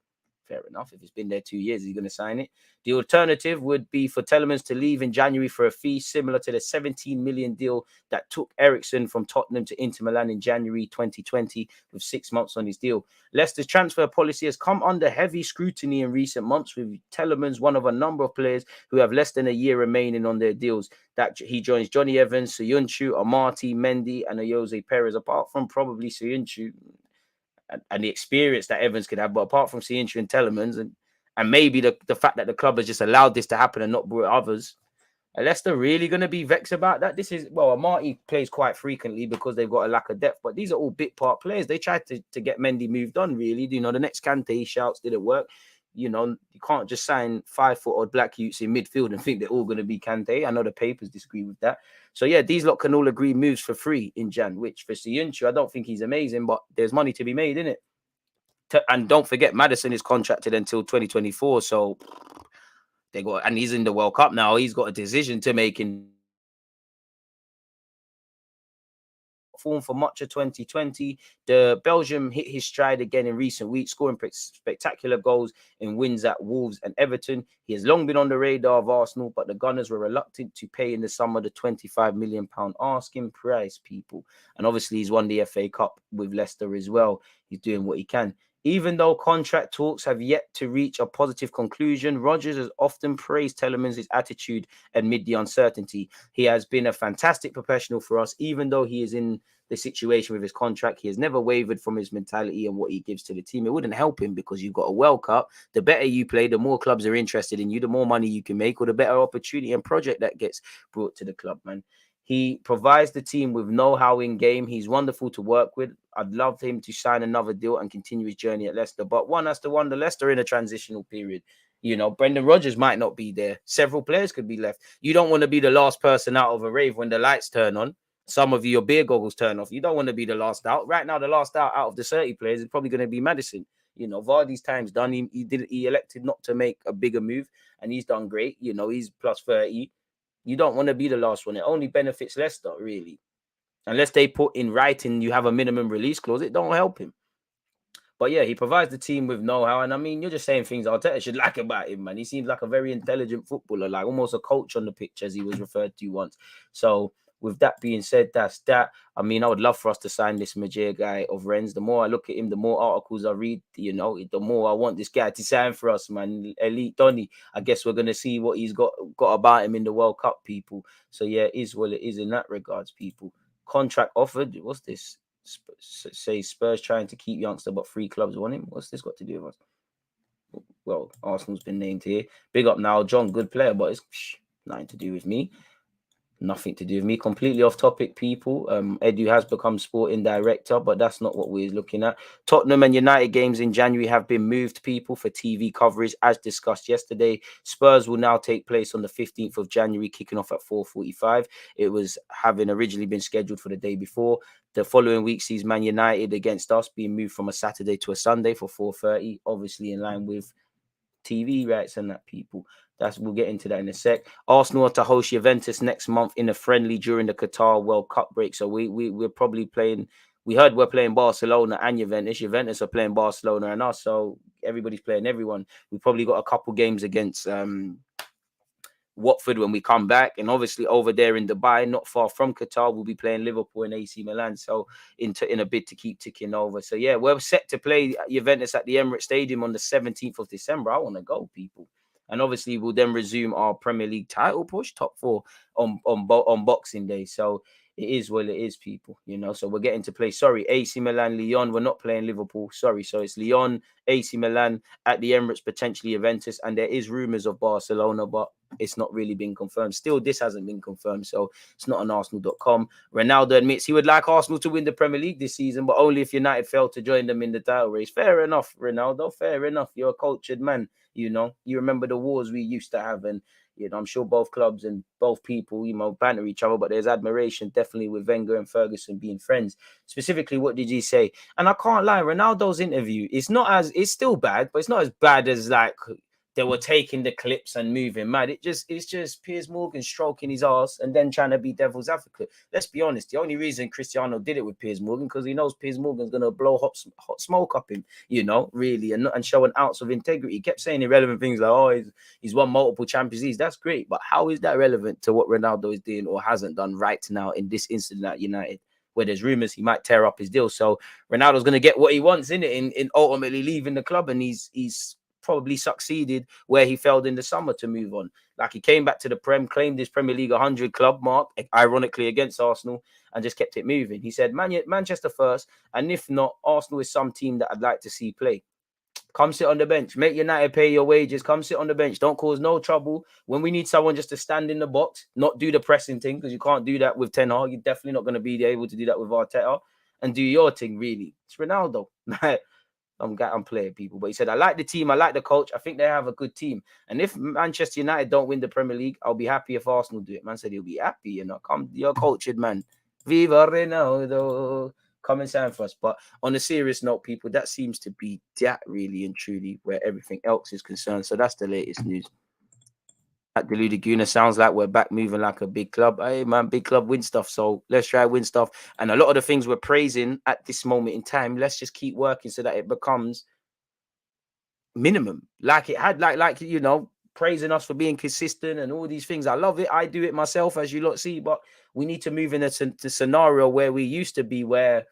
Fair enough. If it's been there 2 years, he's going to sign it. The alternative would be for Telemans to leave in January for a fee similar to the 17 million deal that took Eriksen from Tottenham to Inter Milan in January 2020 with 6 months on his deal. Leicester's transfer policy has come under heavy scrutiny in recent months, with Telemans one of a number of players who have less than a year remaining on their deals. That he joins Johnny Evans, Soyuncu, Amati, Mendy, and Jose Perez, apart from probably Soyuncu and the experience that Evans could have, but apart from Soyuncu and Telemans and maybe the fact that the club has just allowed this to happen and not brought others, are Leicester really going to be vexed about that? This is, well, Amati plays quite frequently because they've got a lack of depth, but these are all bit part players. They tried to get Mendy moved on, really. You know, the next Kante shouts didn't work. You know, you can't just sign 5-foot-odd black youths in midfield and think they're all going to be Kante. I know the papers disagree with that. So, yeah, these lot can all agree moves for free in Jan, which for Soyuncu, I don't think he's amazing, but there's money to be made, innit? And don't forget, Maddison is contracted until 2024. So and he's in the World Cup now. He's got a decision to make in form for much of 2020. The Belgium hit his stride again in recent weeks, scoring spectacular goals in wins at Wolves and Everton. He has long been on the radar of Arsenal, but the Gunners were reluctant to pay in the summer the £25 million asking price, people. And obviously, he's won the FA Cup with Leicester as well. He's doing what he can. Even though contract talks have yet to reach a positive conclusion, Rodgers has often praised Telemans' attitude amid the uncertainty. He has been a fantastic professional for us, even though he is in the situation with his contract. He has never wavered from his mentality and what he gives to the team. It wouldn't help him because you've got a World Cup. The better you play, the more clubs are interested in you, the more money you can make, or the better opportunity and project that gets brought to the club, man. He provides the team with know-how in game. He's wonderful to work with. I'd love him to sign another deal and continue his journey at Leicester. But one has to wonder, Leicester in a transitional period. You know, Brendan Rodgers might not be there. Several players could be left. You don't want to be the last person out of a rave when the lights turn on. Some of your beer goggles turn off. You don't want to be the last out. Right now, the last out of the 30 players is probably going to be Maddison. You know, Vardy's time's done. He elected not to make a bigger move, and he's done great. You know, he's plus 30. You don't want to be the last one. It only benefits Leicester, really. Unless they put in writing you have a minimum release clause, it don't help him. But yeah, he provides the team with know-how. And I mean, you're just saying things Arteta should like about him, man. He seems like a very intelligent footballer, like almost a coach on the pitch, as he was referred to once. So with that being said, that's that. I mean, I would love for us to sign this Majir guy of Rennes. The more I look at him, the more articles I read, you know, the more I want this guy to sign for us, man. Elite Donny. I guess we're going to see what he's got about him in the World Cup, people. So yeah, it is what it is in that regards, people. Contract offered. What's this? Say Spurs trying to keep youngster, but 3 clubs want him. What's this got to do with us? Well, Arsenal's been named here. Big up now, John. Good player, but it's nothing to do with me. Nothing to do with me. Completely off topic, people. Edu has become sporting director, but that's not what we're looking at. Tottenham and United games in January have been moved, people, for TV coverage, as discussed yesterday. Spurs will now take place on the 15th of January, kicking off at 4:45. It was having originally been scheduled for the day before. The following week sees Man United against us being moved from a Saturday to a Sunday for 4:30, obviously in line with TV rights and that, people. We'll get into that in a sec. Arsenal are to host Juventus next month in a friendly during the Qatar World Cup break. So we're probably playing. We heard we're playing Barcelona and Juventus. Juventus are playing Barcelona and us. So everybody's playing everyone. We probably got a couple games against Watford when we come back, and obviously over there in Dubai, not far from Qatar, we'll be playing Liverpool and AC Milan. So in a bid to keep ticking over. So yeah, we're set to play Juventus at the Emirates Stadium on the 17th of December. I want to go, people. And obviously we'll then resume our Premier League title push, top 4 on Boxing Day. So it is what it is, people, you know. So we're getting to play, AC Milan, Lyon. We're not playing Liverpool, so it's Lyon, AC Milan at the Emirates, potentially Juventus, and there is rumours of Barcelona, but it's not really been confirmed. Still, this hasn't been confirmed, so it's not on Arsenal.com. Ronaldo admits he would like Arsenal to win the Premier League this season, but only if United fail to join them in the title race. Fair enough, Ronaldo, fair enough. You're a cultured man, you know. You remember the wars we used to have, and you know, I'm sure both clubs and both people, you know, banter each other, but there's admiration definitely with Wenger and Ferguson being friends. Specifically, what did you say? And I can't lie, Ronaldo's interview, it's still bad, but it's not as bad as like they were taking the clips and moving mad. It's just Piers Morgan stroking his ass and then trying to be devil's advocate. Let's be honest. The only reason Cristiano did it with Piers Morgan because he knows Piers Morgan's gonna blow hot smoke up him, you know, really, and show an ounce of integrity. He kept saying irrelevant things like, oh, he's won multiple Champions Leagues. That's great, but how is that relevant to what Ronaldo is doing or hasn't done right now in this incident at United, where there's rumors he might tear up his deal? So Ronaldo's gonna get what he wants in ultimately leaving the club, and he's probably succeeded where he failed in the summer to move on. Like, he came back to the Prem, claimed his Premier League 100 club mark, ironically against Arsenal, and just kept it moving. He said, Manchester first, and if not, Arsenal is some team that I'd like to see play. Come sit on the bench. Make United pay your wages. Come sit on the bench. Don't cause no trouble. When we need someone just to stand in the box, not do the pressing thing, because you can't do that with Ten Hag. You're definitely not going to be able to do that with Arteta, and do your thing, really. It's Ronaldo. I'm playing, people, but he said, I like the team, I like the coach, I think they have a good team, and if Manchester United don't win the Premier League, I'll be happy if Arsenal do it. Man said he'll be happy, you know. Come, you're cultured, man. Viva Ronaldo. Come and sign for us. But on a serious note, people, that seems to be that really and truly where everything else is concerned. So that's the latest news. At Deluded Gooner, sounds like we're back moving like a big club. Hey, man, big club win stuff. So let's try win stuff. And a lot of the things we're praising at this moment in time, let's just keep working so that it becomes minimum. Like it had, like you know, praising us for being consistent and all these things. I love it. I do it myself, as you lot see. But we need to move in a scenario where we used to be, where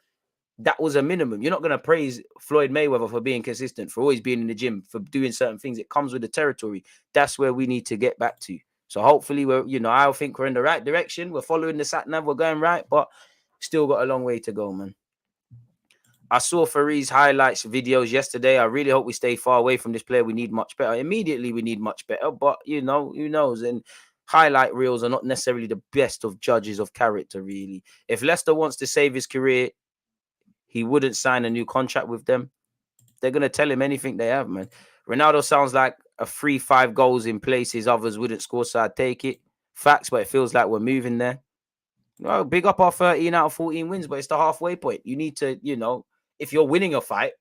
that was a minimum. You're not going to praise Floyd Mayweather for being consistent, for always being in the gym, for doing certain things. It comes with the territory. That's where we need to get back to. So hopefully we're, you know, I think we're in the right direction. We're following the sat nav. We're going right, but still got a long way to go, man. I saw Farès highlights videos yesterday. I really hope we stay far away from this player. We need much better. Immediately, we need much better, but you know, who knows? And highlight reels are not necessarily the best of judges of character, really. If Leicester wants to save his career, he wouldn't sign a new contract with them. They're going to tell him anything they have, man. Ronaldo sounds like a 3-5 goals in places others wouldn't score, so I'd take it. Facts, but it feels like we're moving there. Well, big up our 13 out of 14 wins, but it's the halfway point. You need to, you know, if you're winning a fight,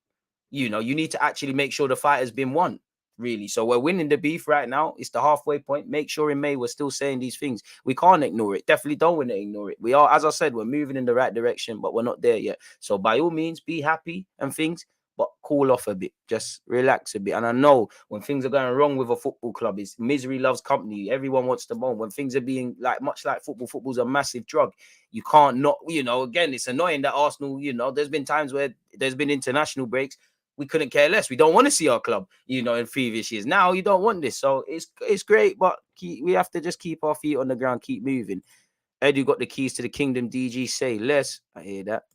you know, you need to actually make sure the fight has been won, really. So we're winning the beef right now. It's the halfway point. Make sure in May we're still saying these things. We can't ignore it. Definitely don't want to ignore it. We are, as I said, we're moving in the right direction, but we're not there yet. So by all means, be happy and things, but cool off a bit, just relax a bit. And I know when things are going wrong with a football club, it's misery loves company. Everyone wants to moan. When things are being like much like football's a massive drug. You can't not, again, it's annoying that Arsenal, there's been times where there's been international breaks. We couldn't care less. We don't want to see our club, in previous years. Now you don't want this. So it's great, but we have to just keep our feet on the ground, keep moving. Edu got the keys to the kingdom, DG. Say less. I hear that.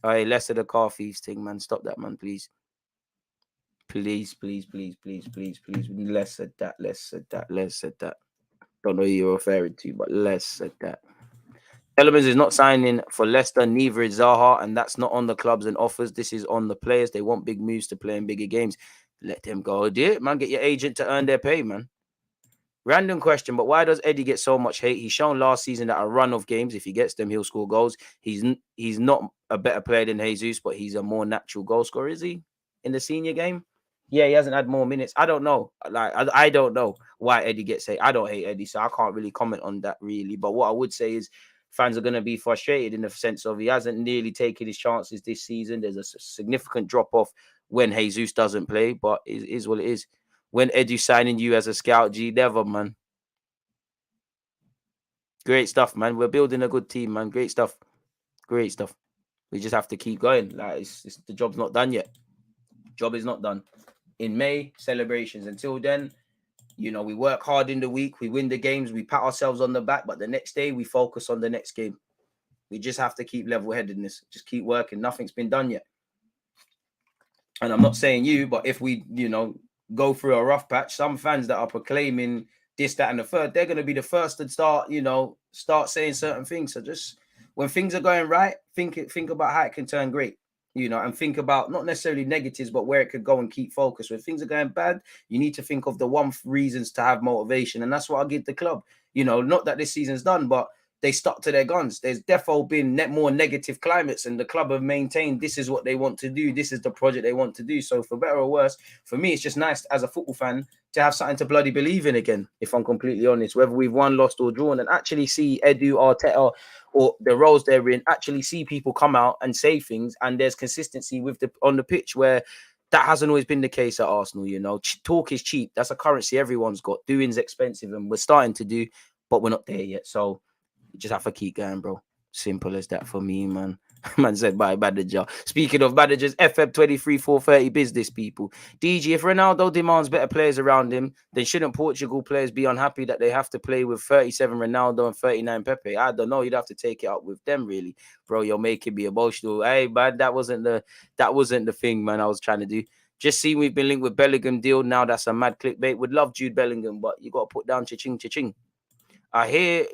All right, less of the car thieves thing, man. Stop that, man, please. Please. Less of that. Don't know who you're referring to, but less of that. Elements is not signing for Leicester, neither is Zaha, and that's not on the clubs and offers. This is on the players. They want big moves to play in bigger games. Let them go, dear. Man, get your agent to earn their pay, man. Random question, but why does Eddie get so much hate? He's shown last season that a run of games, if he gets them, he'll score goals. He's not a better player than Jesus, but he's a more natural goal scorer, is he? In the senior game? Yeah, he hasn't had more minutes. I don't know. I don't know why Eddie gets hate. I don't hate Eddie, so I can't really comment on that, really. But what I would say is fans are going to be frustrated in the sense of he hasn't nearly taken his chances this season. There's a significant drop-off when Jesus doesn't play, but it is what it is. When Edu signing you as a scout, G, never, man. Great stuff, man. We're building a good team, man. Great stuff. We just have to keep going. Like the job's not done yet. Job is not done. In May, celebrations. Until then, we work hard in the week. We win the games. We pat ourselves on the back. But the next day, we focus on the next game. We just have to keep level-headedness. Just keep working. Nothing's been done yet. And I'm not saying you, but if we, go through a rough patch, some fans that are proclaiming this, that, and the third, they're going to be the first to start saying certain things. So just when things are going right, think about how it can turn great, and think about not necessarily negatives, but where it could go and keep focus. When things are going bad, you need to think of the reasons to have motivation. And that's what I give the club, not that this season's done, but they stuck to their guns. There's defo been more negative climates, and the club have maintained this is what they want to do. This is the project they want to do. So for better or worse, for me, it's just nice as a football fan to have something to bloody believe in again, if I'm completely honest, whether we've won, lost or drawn, and actually see Edu, Arteta, or the roles they're in, actually see people come out and say things, and there's consistency on the pitch where that hasn't always been the case at Arsenal. Talk is cheap. That's a currency everyone's got. Doing's expensive, and we're starting to do, but we're not there yet. So you just have to keep going, bro. Simple as that for me, man. Man said bye, manager. Speaking of managers, FM23 430 business people. DG, if Ronaldo demands better players around him, then shouldn't Portugal players be unhappy that they have to play with 37 Ronaldo and 39 Pepe? I don't know. You'd have to take it up with them, really. Bro, you're making me emotional. Hey, man, that wasn't the thing, man, I was trying to do. Just see we've been linked with Bellingham deal. Now that's a mad clickbait. Would love Jude Bellingham, but you got to put down cha-ching. I hear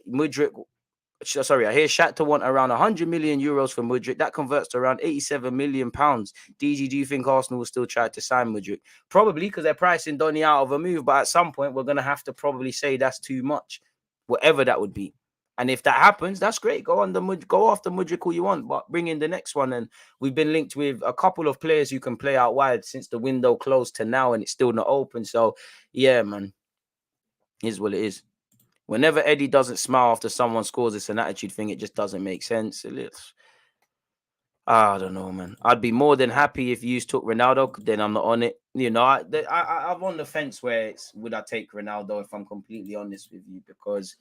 Shakhtar want around 100 million euros for Mudryk. That converts to around 87 million pounds. DG, do you think Arsenal will still try to sign Mudryk? Probably, because they're pricing Donny out of a move. But at some point, we're going to have to probably say that's too much, whatever that would be. And if that happens, that's great. Go after Mudryk all you want, but bring in the next one. And we've been linked with a couple of players who can play out wide since the window closed to now, and it's still not open. So, yeah, man, is what it is. Whenever Eddie doesn't smile after someone scores, it's an attitude thing. It just doesn't make sense. I don't know, man. I'd be more than happy if you took Ronaldo. Then I'm not on it. I'm on the fence where would I take Ronaldo if I'm completely honest with you, because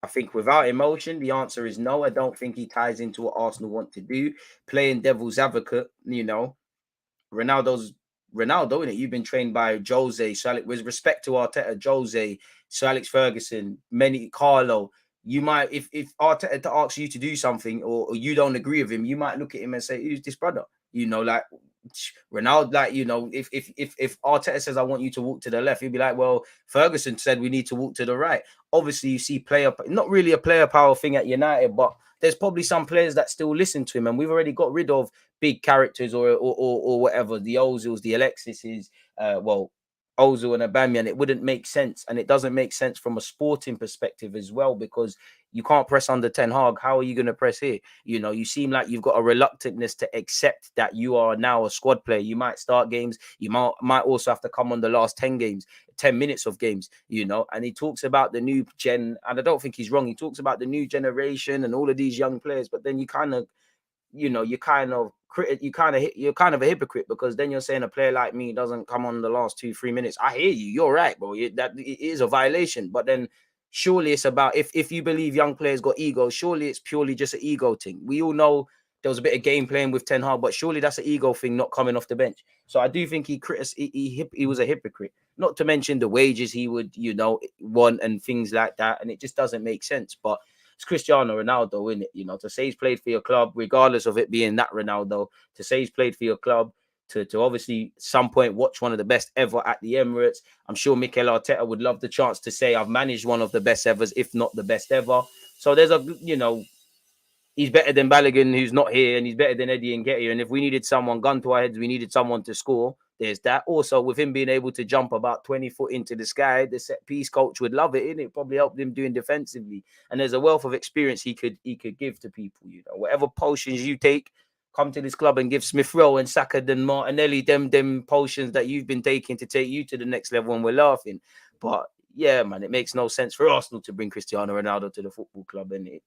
I think without emotion, the answer is no. I don't think he ties into what Arsenal want to do. Playing devil's advocate, Ronaldo's Ronaldo, innit? You've been trained by Jose, with respect to Arteta, Jose, Sir Alex Ferguson, Carlo. You might, if Arteta asks you to do something or you don't agree with him, you might look at him and say, "Who's this brother?" Ronaldo, if Arteta says, "I want you to walk to the left," he'd be like, "Well, Ferguson said we need to walk to the right." Obviously, you see not really a player power thing at United, but there's probably some players that still listen to him, and we've already got rid of big characters or whatever, the Ozils, the Alexises, Ozil and Aubameyang. It wouldn't make sense, and it doesn't make sense from a sporting perspective as well, because you can't press under Ten Hag. How are you going to press here? You seem like you've got a reluctantness to accept that you are now a squad player. You might start games. You might also have to come on the last 10 minutes of games, and he talks about the new gen, and I don't think he's wrong. He talks about the new generation and all of these young players, but then you kind of you're kind of a hypocrite, because then you're saying a player like me doesn't come on the last 2-3 minutes. I hear you. You're right, bro. That it is a violation. But then surely it's about, if you believe young players got ego, surely it's purely just an ego thing. We all know there was a bit of game playing with Ten Hag, but surely that's an ego thing, not coming off the bench. So I do think he was a hypocrite. Not to mention the wages he would, want and things like that. And it just doesn't make sense. But it's Cristiano Ronaldo, isn't it? To say he's played for your club, regardless of it being that Ronaldo, to say he's played for your club, to obviously some point watch one of the best ever at the Emirates. I'm sure Mikel Arteta would love the chance to say I've managed one of the best evers, if not the best ever. So there's he's better than Balogun, who's not here, and he's better than Eddie Nketiah. And if we needed someone, gun to our heads, we needed someone to score. There's that. Also, with him being able to jump about 20 foot into the sky, the set piece coach would love it, and it probably helped him doing defensively. And there's a wealth of experience he could give to people. Whatever potions you take, come to this club and give Smith Rowe and Saka and Martinelli them potions that you've been taking to take you to the next level, and we're laughing. But yeah, man, it makes no sense for Arsenal to bring Cristiano Ronaldo to the football club, and it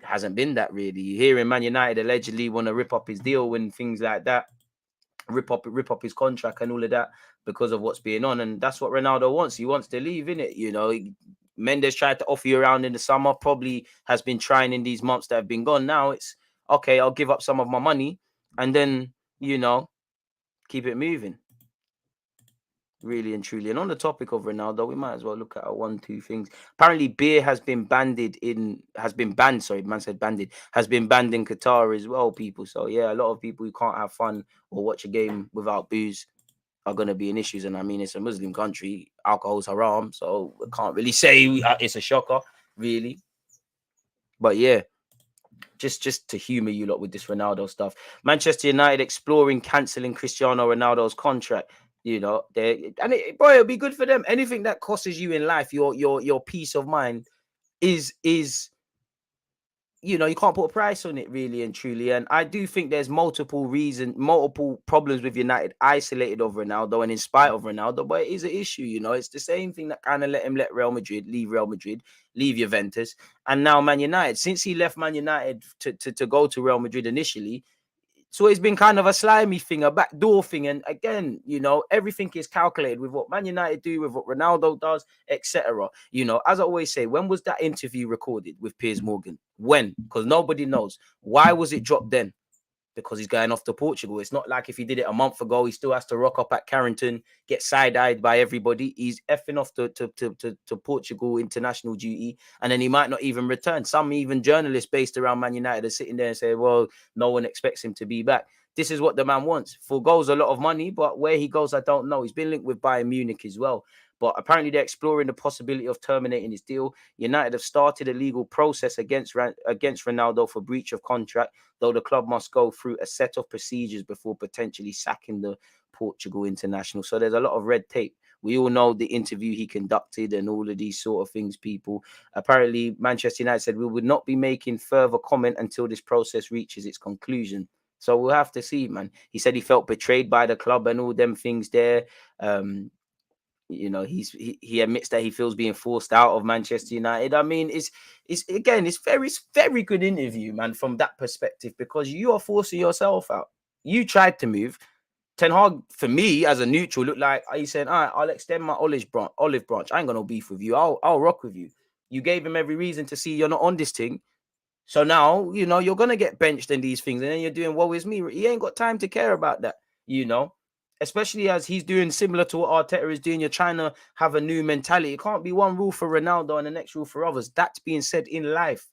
hasn't been that really. You hear him, Man United allegedly want to rip up his deal and things like that, rip up his contract and all of that because of what's being on, and that's what Ronaldo wants. He wants to leave, innit? Mendes tried to offer you around in the summer, probably has been trying in these months that have been gone. Now it's okay, I'll give up some of my money and then keep it moving. Really and truly. And on the topic of Ronaldo, we might as well look at 1-2 things. Apparently, beer has been banned in Qatar as well, people. So yeah, a lot of people who can't have fun or watch a game without booze are going to be in issues. And I mean, it's a Muslim country, alcohol's haram, so I can't really say it's a shocker, really. But yeah, just to humor you lot with this Ronaldo stuff. Manchester United exploring cancelling Cristiano Ronaldo's contract. It'll be good for them. Anything that costs you in life, your peace of mind is you can't put a price on it, really and truly. And I do think there's multiple problems with United isolated of Ronaldo and in spite of Ronaldo, but it is an issue. It's the same thing that kind of let him leave Real Madrid, leave Juventus, and now Man United. Since he left Man United to go to Real Madrid initially, so it's been kind of a slimy thing, a backdoor thing. And again, everything is calculated with what Man United do, with what Ronaldo does, etc. As I always say, when was that interview recorded with Piers Morgan? When? Because nobody knows. Why was it dropped then? Because he's going off to Portugal. It's not like if he did it a month ago, he still has to rock up at Carrington, get side-eyed by everybody. He's effing off to Portugal international duty, and then he might not even return. Some even journalists based around Man United are sitting there and say, well, no one expects him to be back. This is what the man wants. Forgoes a lot of money, but where he goes, I don't know. He's been linked with Bayern Munich as well. But apparently they're exploring the possibility of terminating his deal. United have started a legal process against Ronaldo for breach of contract, though the club must go through a set of procedures before potentially sacking the Portugal international. So there's a lot of red tape. We all know the interview he conducted and all of these sort of things, people. Apparently, Manchester United said we would not be making further comment until this process reaches its conclusion. So we'll have to see, man. He said he felt betrayed by the club and all them things there. He admits that he feels being forced out of Manchester United. I mean, it's very good interview, man, from that perspective, because you are forcing yourself out. You tried to move. Ten Hag, for me as a neutral, looked like he's saying, all right, I'll extend my olive branch. I ain't got no beef with you. I'll rock with you. You gave him every reason to see you're not on this thing. So now, you're gonna get benched in these things, and then you're doing woe is me. He ain't got time to care about that, especially as he's doing similar to what Arteta is doing. You're trying to have a new mentality. It can't be one rule for Ronaldo and the next rule for others. That's being said, in life,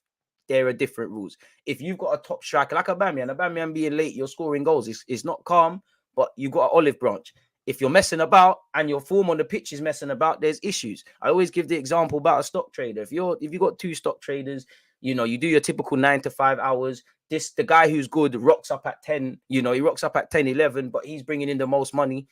there are different rules. If you've got a top striker like Aubameyang being late, you're scoring goals. It's not calm, but you've got an olive branch. If you're messing about and your form on the pitch is messing about, there's issues. I always give the example about a stock trader. If you've got two stock traders, you do your typical 9 to 5 hours. The guy who's good rocks up at 10, he rocks up at 10, 11, but he's bringing in the most money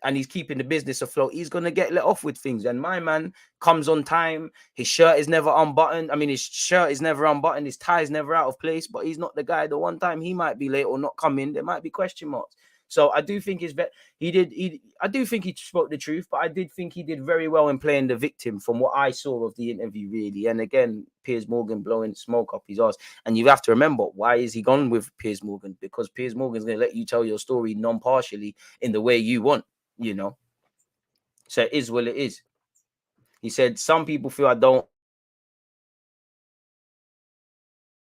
and he's keeping the business afloat. He's going to get let off with things. And my man comes on time. His shirt is never unbuttoned. His shirt is never unbuttoned. His tie is never out of place, but he's not the guy. The one time he might be late or not come in, there might be question marks. So I do think I do think he spoke the truth, but I did think he did very well in playing the victim from what I saw of the interview, really. And again, Piers Morgan blowing smoke up his ass. And you have to remember, why is he gone with Piers Morgan? Because Piers Morgan's going to let you tell your story non-partially in the way you want, you know. So it is what it is. He said, some people feel I don't.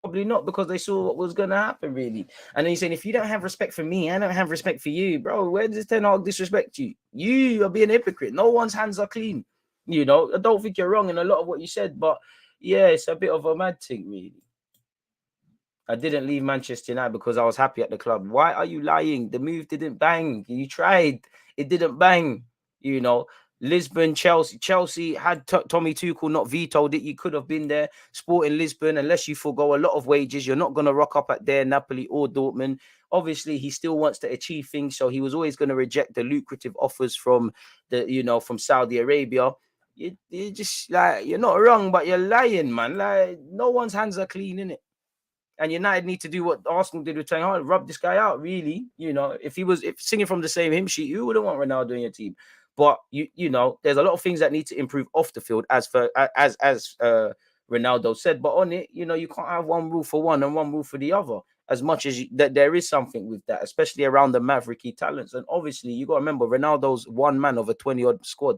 Probably not, because they saw what was going to happen, really. And then he's saying, if you don't have respect for me, I don't have respect for you. Bro, where does Ten Hag disrespect you? You are being a hypocrite. No one's hands are clean. You know, I don't think you're wrong in a lot of what you said, but yeah, it's a bit of a mad thing, really. I didn't leave Manchester United because I was happy at the club. Why are you lying? The move didn't bang. You tried. It didn't bang. You know, Lisbon, Chelsea. Chelsea had Tommy Tuchel not vetoed it. You could have been there. Sporting Lisbon, unless you forgo a lot of wages, you're not going to rock up at there, Napoli or Dortmund. Obviously, he still wants to achieve things, so he was always going to reject the lucrative offers from from Saudi Arabia. You just like, you're not wrong, but you're lying, man. Like, no one's hands are clean, innit? And United need to do what Arsenal did with Ten Hag, rub this guy out, really. You know, if singing from the same hymn sheet, you wouldn't want Ronaldo in your team. But you know, there's a lot of things that need to improve off the field, as Ronaldo said. But on it, you know, you can't have one rule for one and one rule for the other. As much as that there is something with that, especially around the mavericky talents. And obviously, you got to remember, Ronaldo's one man of a 20-odd squad.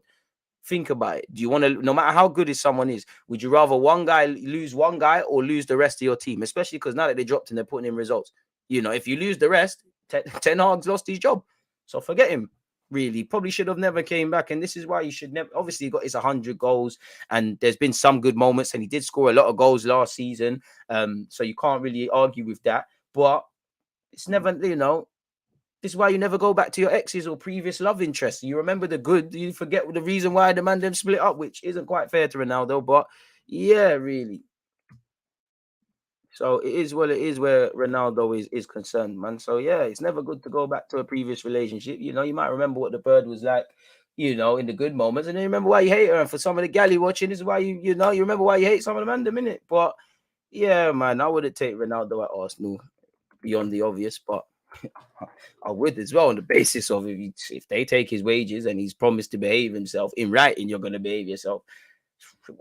Think about it. Do you want to, no matter how good someone is, would you rather one guy lose one guy or lose the rest of your team? Especially because now that they dropped and they're putting in results. You know, if you lose the rest, Ten Hag's lost his job. So forget him. Really, probably should have never came back. And this is why you should never. Obviously, he got his 100 goals, and there's been some good moments, and he did score a lot of goals last season. So you can't really argue with that. But it's never, you know. This is why you never go back to your exes or previous love interests. You remember the good, you forget the reason why the man them split up, which isn't quite fair to Ronaldo, but yeah, really. So it is what it is where Ronaldo is concerned, man. So yeah, it's never good to go back to a previous relationship. You know, you might remember what the bird was like, you know, in the good moments, and then you remember why you hate her. And for some of the galley watching, this is why you remember why you hate some of the man them, innit? But yeah, man, I wouldn't take Ronaldo at Arsenal beyond the obvious, but I would as well, on the basis of if they take his wages and he's promised to behave himself in writing, you're going to behave yourself.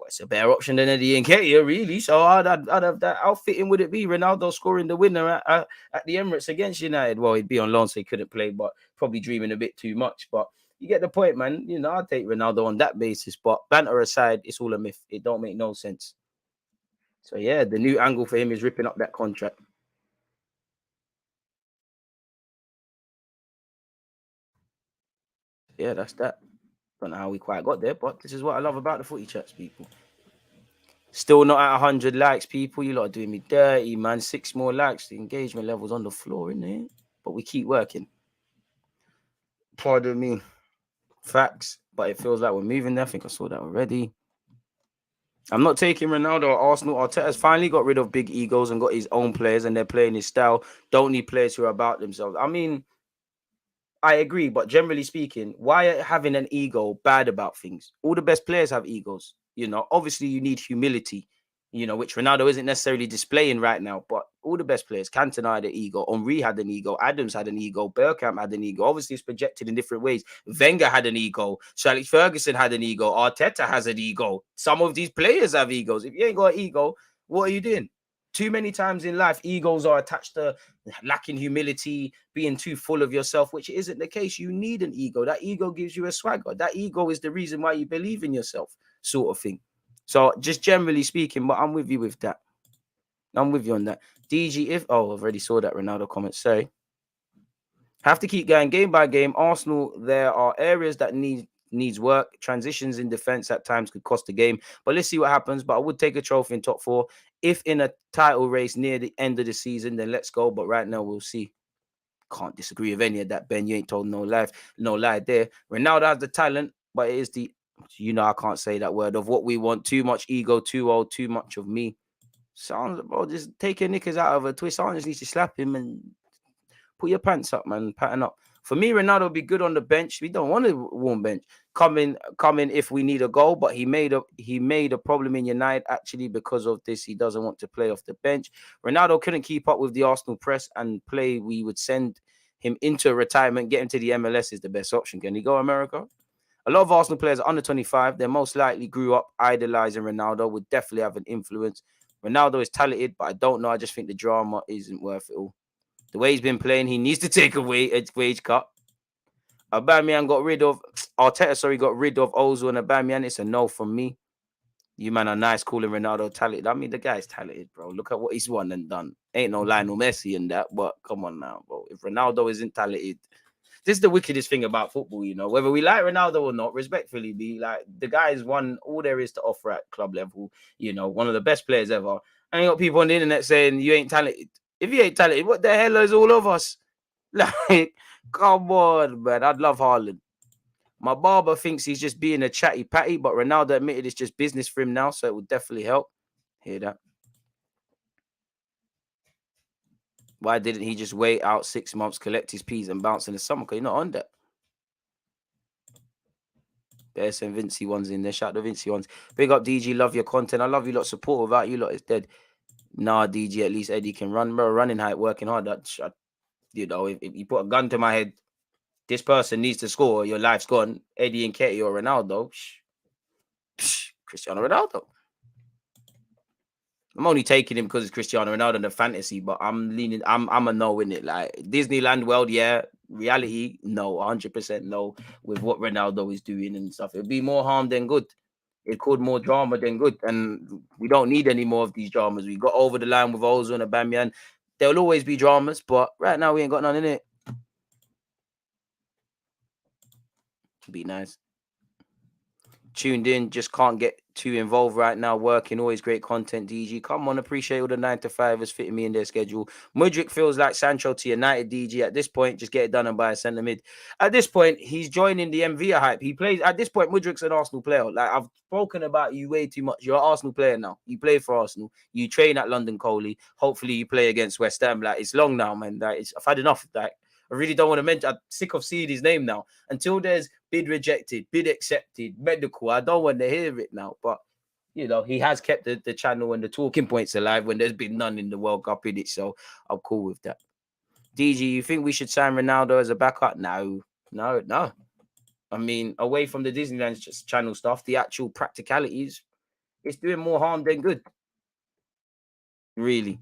It's a better option than Eddie Nketiah, really. So I'd have that. How fitting would it be? Ronaldo scoring the winner at the Emirates against United. Well, he'd be on loan, so he couldn't play, but probably dreaming a bit too much. But you get the point, man. You know, I'd take Ronaldo on that basis. But banter aside, it's all a myth. It don't make no sense. So yeah, the new angle for him is ripping up that contract. Yeah, that's that. Don't know how we quite got there, but this is what I love about the footy chats, people. Still not at 100 likes, people. You lot are doing me dirty, man. 6 more likes. The engagement level's on the floor, isn't it? But we keep working. Pardon me. Facts. But it feels like we're moving there. I think I saw that already. I'm not taking Ronaldo or Arsenal. Arteta's finally got rid of big egos and got his own players, and they're playing his style. Don't need players who are about themselves. I mean, I agree, but generally speaking, why having an ego bad about things? All the best players have egos. You know, obviously you need humility, you know, which Ronaldo isn't necessarily displaying right now, but all the best players, Cantona had an ego, Henry had an ego, Adams had an ego, Bergkamp had an ego. Obviously it's projected in different ways. Wenger had an ego, Sir Alex Ferguson had an ego, Arteta has an ego. Some of these players have egos. If you ain't got an ego, what are you doing? Too many times in life, egos are attached to lacking humility, being too full of yourself, which isn't the case. You need an ego. That ego gives you a swagger. That ego is the reason why you believe in yourself, sort of thing. So just generally speaking, but I'm with you with that. I'm with you on that. DG, I've already saw that Ronaldo comment. Sorry. Have to keep going game by game. Arsenal, there are areas that needs work. Transitions in defense at times could cost the game, but let's see what happens. But I would take a trophy in top 4 if in a title race near the end of the season. Then let's go. But right now we'll see. Can't disagree with any of that, Ben. You ain't told no lie there. Ronaldo has the talent, but it is the, you know, I can't say that word, of what we want. Too much ego, too old, too much of me. Sounds, bro, just take your knickers out of a twist. Someone just needs to slap him and put your pants up, man. Pattern up. For me, Ronaldo would be good on the bench. We don't want a warm bench. Come in if we need a goal, but he made a problem in United actually because of this. He doesn't want to play off the bench. Ronaldo couldn't keep up with the Arsenal press and play we would send him into retirement, get him to the MLS is the best option. Can he go America? A lot of Arsenal players are under 25. They most likely grew up idolizing Ronaldo, would definitely have an influence. Ronaldo is talented, but I don't know. I just think the drama isn't worth it all. The way he's been playing, he needs to take a wage cut. Aubameyang got rid of Arteta, got rid of Ozil and Aubameyang. It's a no from me. You man are nice calling Ronaldo talented. I mean, the guy's talented, bro. Look at what he's won and done. Ain't no Lionel Messi in that, but come on now, bro. If Ronaldo isn't talented, this is the wickedest thing about football, you know. Whether we like Ronaldo or not, respectfully, be like the guy's won all there is to offer at club level. You know, one of the best players ever. And you got people on the internet saying you ain't talented. If you ain't talented, what the hell is all of us? Like, come on, man. I'd love Haaland. My barber thinks he's just being a chatty patty, but Ronaldo admitted it's just business for him now, so it would definitely help. Hear that? Why didn't he just wait out 6 months, collect his P's and bounce in the summer? Because you're not on that. There's some Vinci ones in there. Shout out to Vinci ones. Big up, DG. Love your content. I love you lot. Support without you lot is dead. Nah, DG, at least Eddie can run. Bro, running height, working hard. You know, if you put a gun to my head, this person needs to score, your life's gone. Eddie Nketiah or Ronaldo. Cristiano Ronaldo. I'm only taking him because it's Cristiano Ronaldo and the fantasy, but I'm a no in it. Like Disneyland World, yeah. Reality, no, 100% no. With what Ronaldo is doing and stuff, it'd be more harm than good. It could more drama than good, and we don't need any more of these dramas. We got over the line with Ozil and Aubameyang. There'll always be dramas, but right now we ain't got none in it. Be nice. Tuned in, just can't get too involved right now. Working, always great content. DG, come on, appreciate all the 9-to-5ers fitting me in their schedule. Mudryk feels like Sancho to United. DG at this point, just get it done and buy a centre mid. At this point, he's joining the MV hype. He plays at this point. Mudryk's an Arsenal player. Like I've spoken about you way too much. You're an Arsenal player now. You play for Arsenal. You train at London Coley. Hopefully, you play against West Ham. Like it's long now, man. Like I've had enough. Like I really don't want to mention. I'm sick of seeing his name now. Until there's bid rejected, bid accepted, medical. I don't want to hear it now. But you know, he has kept the channel and the talking points alive when there's been none in the World Cup in it. So I'm cool with that. DG, you think we should sign Ronaldo as a backup? No. I mean, away from the Disneyland channel stuff, the actual practicalities, it's doing more harm than good. Really.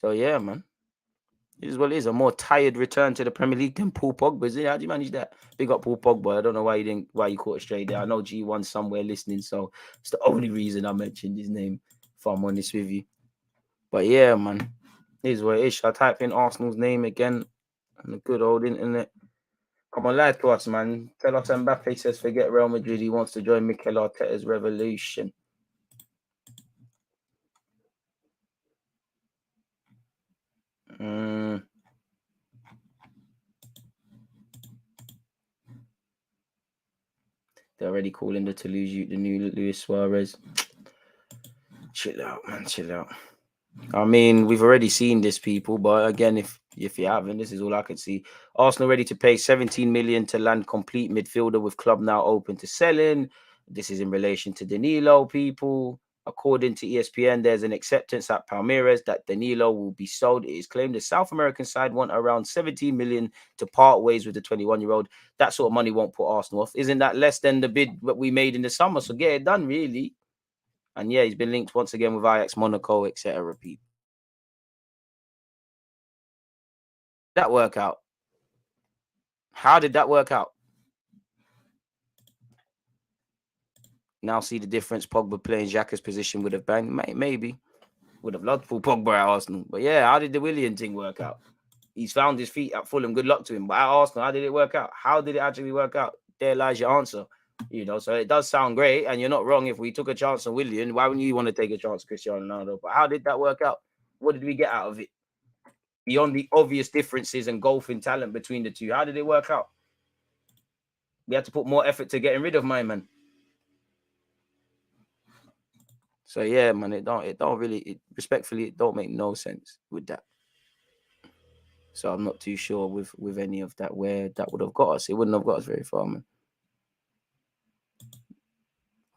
So yeah, man. It is what it is. A more tired return to the Premier League than Paul Pogba. How do you manage that? Big up Paul Pogba. I don't know why you caught it straight there. I know G1's somewhere listening, so it's the only reason I mentioned his name, if I'm honest with you. But yeah, man. It is what it is. I type in Arsenal's name again on the good old internet. Come on, lie to us, man. Tell us Mbappe says forget Real Madrid. He wants to join Mikel Arteta's revolution. They're already calling the Toulouse the new Luis Suarez. Chill out, man. Chill out. I mean, we've already seen this, people. But again, if you haven't, this is all I could see. Arsenal ready to pay 17 million to land complete midfielder with club now open to selling. This is in relation to Danilo, people. According to ESPN, there's an acceptance at Palmeiras that Danilo will be sold. It is claimed the South American side want around 17 million to part ways with the 21-year-old. That sort of money won't put Arsenal off. Isn't that less than the bid that we made in the summer? So get it done, really. And yeah, he's been linked once again with Ajax, Monaco, etc. People. That work out? How did that work out? Now see the difference. Pogba playing Xhaka's position would have banged. Maybe. Would have loved Paul Pogba at Arsenal. But yeah, how did the Willian thing work out? He's found his feet at Fulham. Good luck to him. But at Arsenal, how did it work out? How did it actually work out? There lies your answer. You know, so it does sound great. And you're not wrong. If we took a chance on Willian, why wouldn't you want to take a chance on Cristiano Ronaldo? But how did that work out? What did we get out of it? Beyond the obvious differences and golfing talent between the two, how did it work out? We had to put more effort to getting rid of my man. So yeah, man, it don't really respectfully, it don't make no sense with that. So I'm not too sure with any of that where that would have got us. It wouldn't have got us very far, man.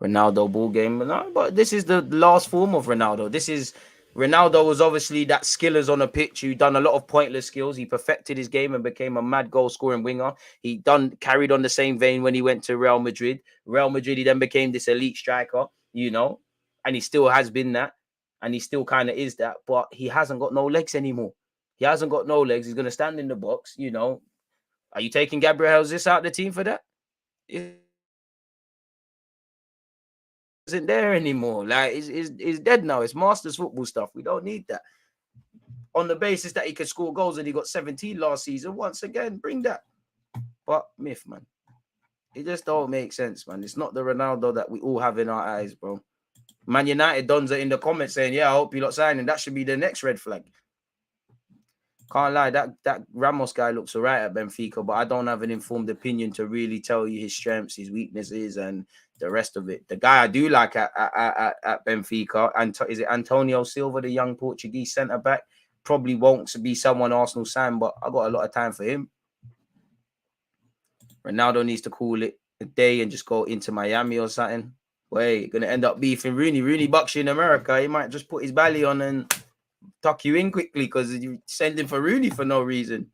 Ronaldo ball game, but this is the last form of Ronaldo. This is Ronaldo was obviously that skillers on a pitch who done a lot of pointless skills. He perfected his game and became a mad goal scoring winger. He carried on the same vein when he went to Real Madrid. Real Madrid, he then became this elite striker, you know, and he still has been that, and he still kind of is that, but he hasn't got no legs anymore. He hasn't got no legs. He's going to stand in the box, you know. Are you taking Gabriel Jesus out of the team for that? It isn't there anymore. Like, it's dead now. It's Masters football stuff. We don't need that. On the basis that he could score goals and he got 17 last season, once again, bring that. But myth, man. It just don't make sense, man. It's not the Ronaldo that we all have in our eyes, bro. Man United dons are in the comments saying, yeah, I hope you're not signing. That should be the next red flag. Can't lie, that Ramos guy looks all right at Benfica, but I don't have an informed opinion to really tell you his strengths, his weaknesses, and the rest of it. The guy I do like at Benfica, and is it Antonio Silva, the young Portuguese centre-back? Probably won't be someone Arsenal sign, but I got a lot of time for him. Ronaldo needs to call it a day and just go into Miami or something. Wait, gonna end up beefing Rooney. Rooney bucks you in America. He might just put his belly on and tuck you in quickly because you send him for Rooney for no reason.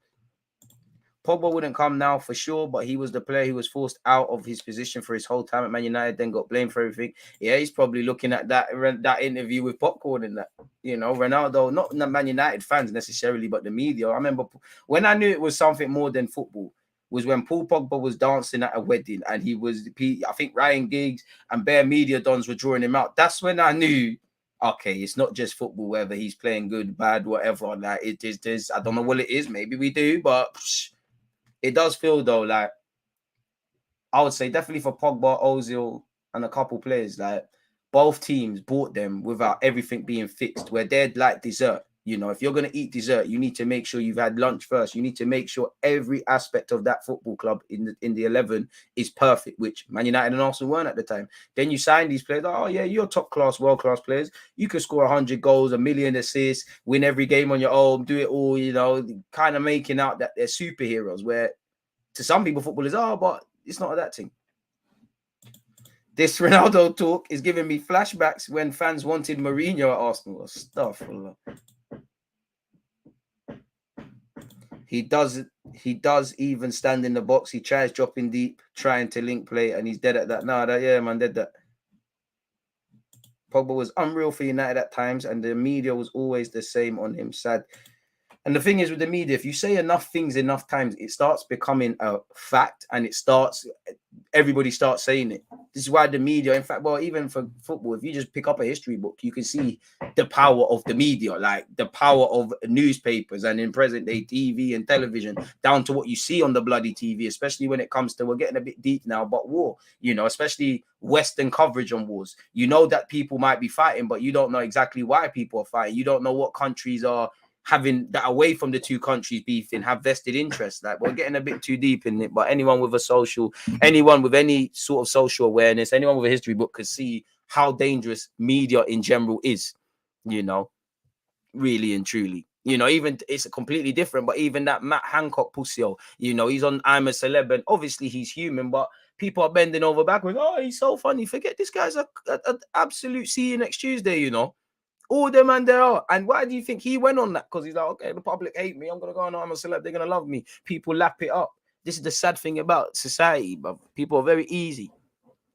Pogba wouldn't come now for sure, but he was the player who was forced out of his position for his whole time at Man United, then got blamed for everything. Yeah, he's probably looking at that interview with popcorn and that. You know, Ronaldo, not the Man United fans necessarily, but the media. I remember when I knew it was something more than football was when Paul Pogba was dancing at a wedding and I think Ryan Giggs and bare media dons were drawing him out. That's when I knew, okay, it's not just football, whether he's playing good, bad, whatever. Like, it is this. I don't know what it is. Maybe we do, but it does feel, though, like, I would say definitely for Pogba, Ozil, and a couple players, like, both teams bought them without everything being fixed, where they're like dessert. You know, if you're going to eat dessert, you need to make sure you've had lunch first. You need to make sure every aspect of that football club in the 11 is perfect, which Man United and Arsenal weren't at the time. Then you sign these players. Oh, yeah, you're top class, world class players. You could score 100 goals, 1 million assists, win every game on your own, do it all, you know, kind of making out that they're superheroes, where to some people, football is, but it's not that thing. This Ronaldo talk is giving me flashbacks when fans wanted Mourinho at Arsenal. Stuff. He does even stand in the box. He tries dropping deep, trying to link play, and he's dead at that. Dead that. Pogba was unreal for United at times, and the media was always the same on him. Sad. And the thing is with the media, if you say enough things enough times, it starts becoming a fact, and everybody starts saying it. This is why the media, in fact, well, even for football, if you just pick up a history book, you can see the power of the media, like the power of newspapers and in present day TV and television, down to what you see on the bloody TV, especially when it comes to, we're getting a bit deep now, but war, you know, especially Western coverage on wars. You know that people might be fighting, but you don't know exactly why people are fighting. You don't know what countries are having that away from the two countries beefing, have vested interests. Like, we're getting a bit too deep in it, but anyone with any sort of social awareness, anyone with a history book could see how dangerous media in general is, you know, really and truly. You know, even it's completely different, but even that Matt Hancock pussyo, you know, he's on I'm a Celeb, and obviously he's human, but people are bending over backwards. Oh, he's so funny. Forget this guy's an absolute see you next Tuesday, you know. All them and there are. And why do you think he went on that? Because he's like, okay, the public hate me. I'm going to go on. I'm a celeb. They're going to love me. People lap it up. This is the sad thing about society, but people are very easy.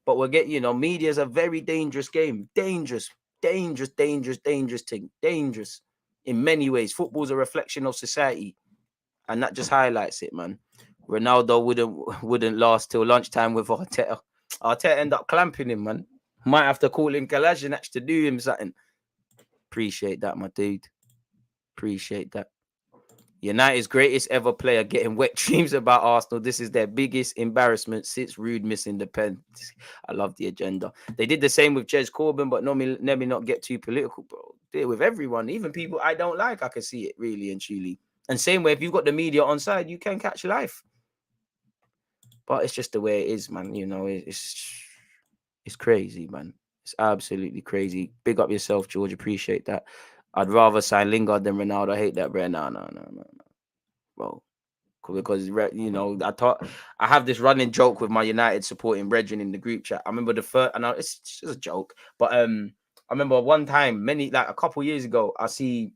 But we'll get, you know, media is a very dangerous game. Dangerous thing. Dangerous in many ways. Football's a reflection of society. And that just highlights it, man. Ronaldo wouldn't last till lunchtime with Arteta. Arteta end up clamping him, man. Might have to call in Kolasinac to do him something. Appreciate that, my dude. Appreciate that. United's greatest ever player getting wet dreams about Arsenal. This is their biggest embarrassment since Rude missing the pen. I love the agenda. They did the same with Jez Corbyn, but let me not get too political, bro. Did it with everyone, even people I don't like. I can see it really and truly. And same way, if you've got the media on side, you can catch life. But it's just the way it is, man. You know, it's crazy, man. It's absolutely crazy. Big up yourself, George. Appreciate that. I'd rather sign Lingard than Ronaldo. I hate that, bro. No. Bro. Because, you know, I have this running joke with my United supporting brethren in the group chat. I remember the first, it's just a joke, but I remember one time, a couple years ago, I see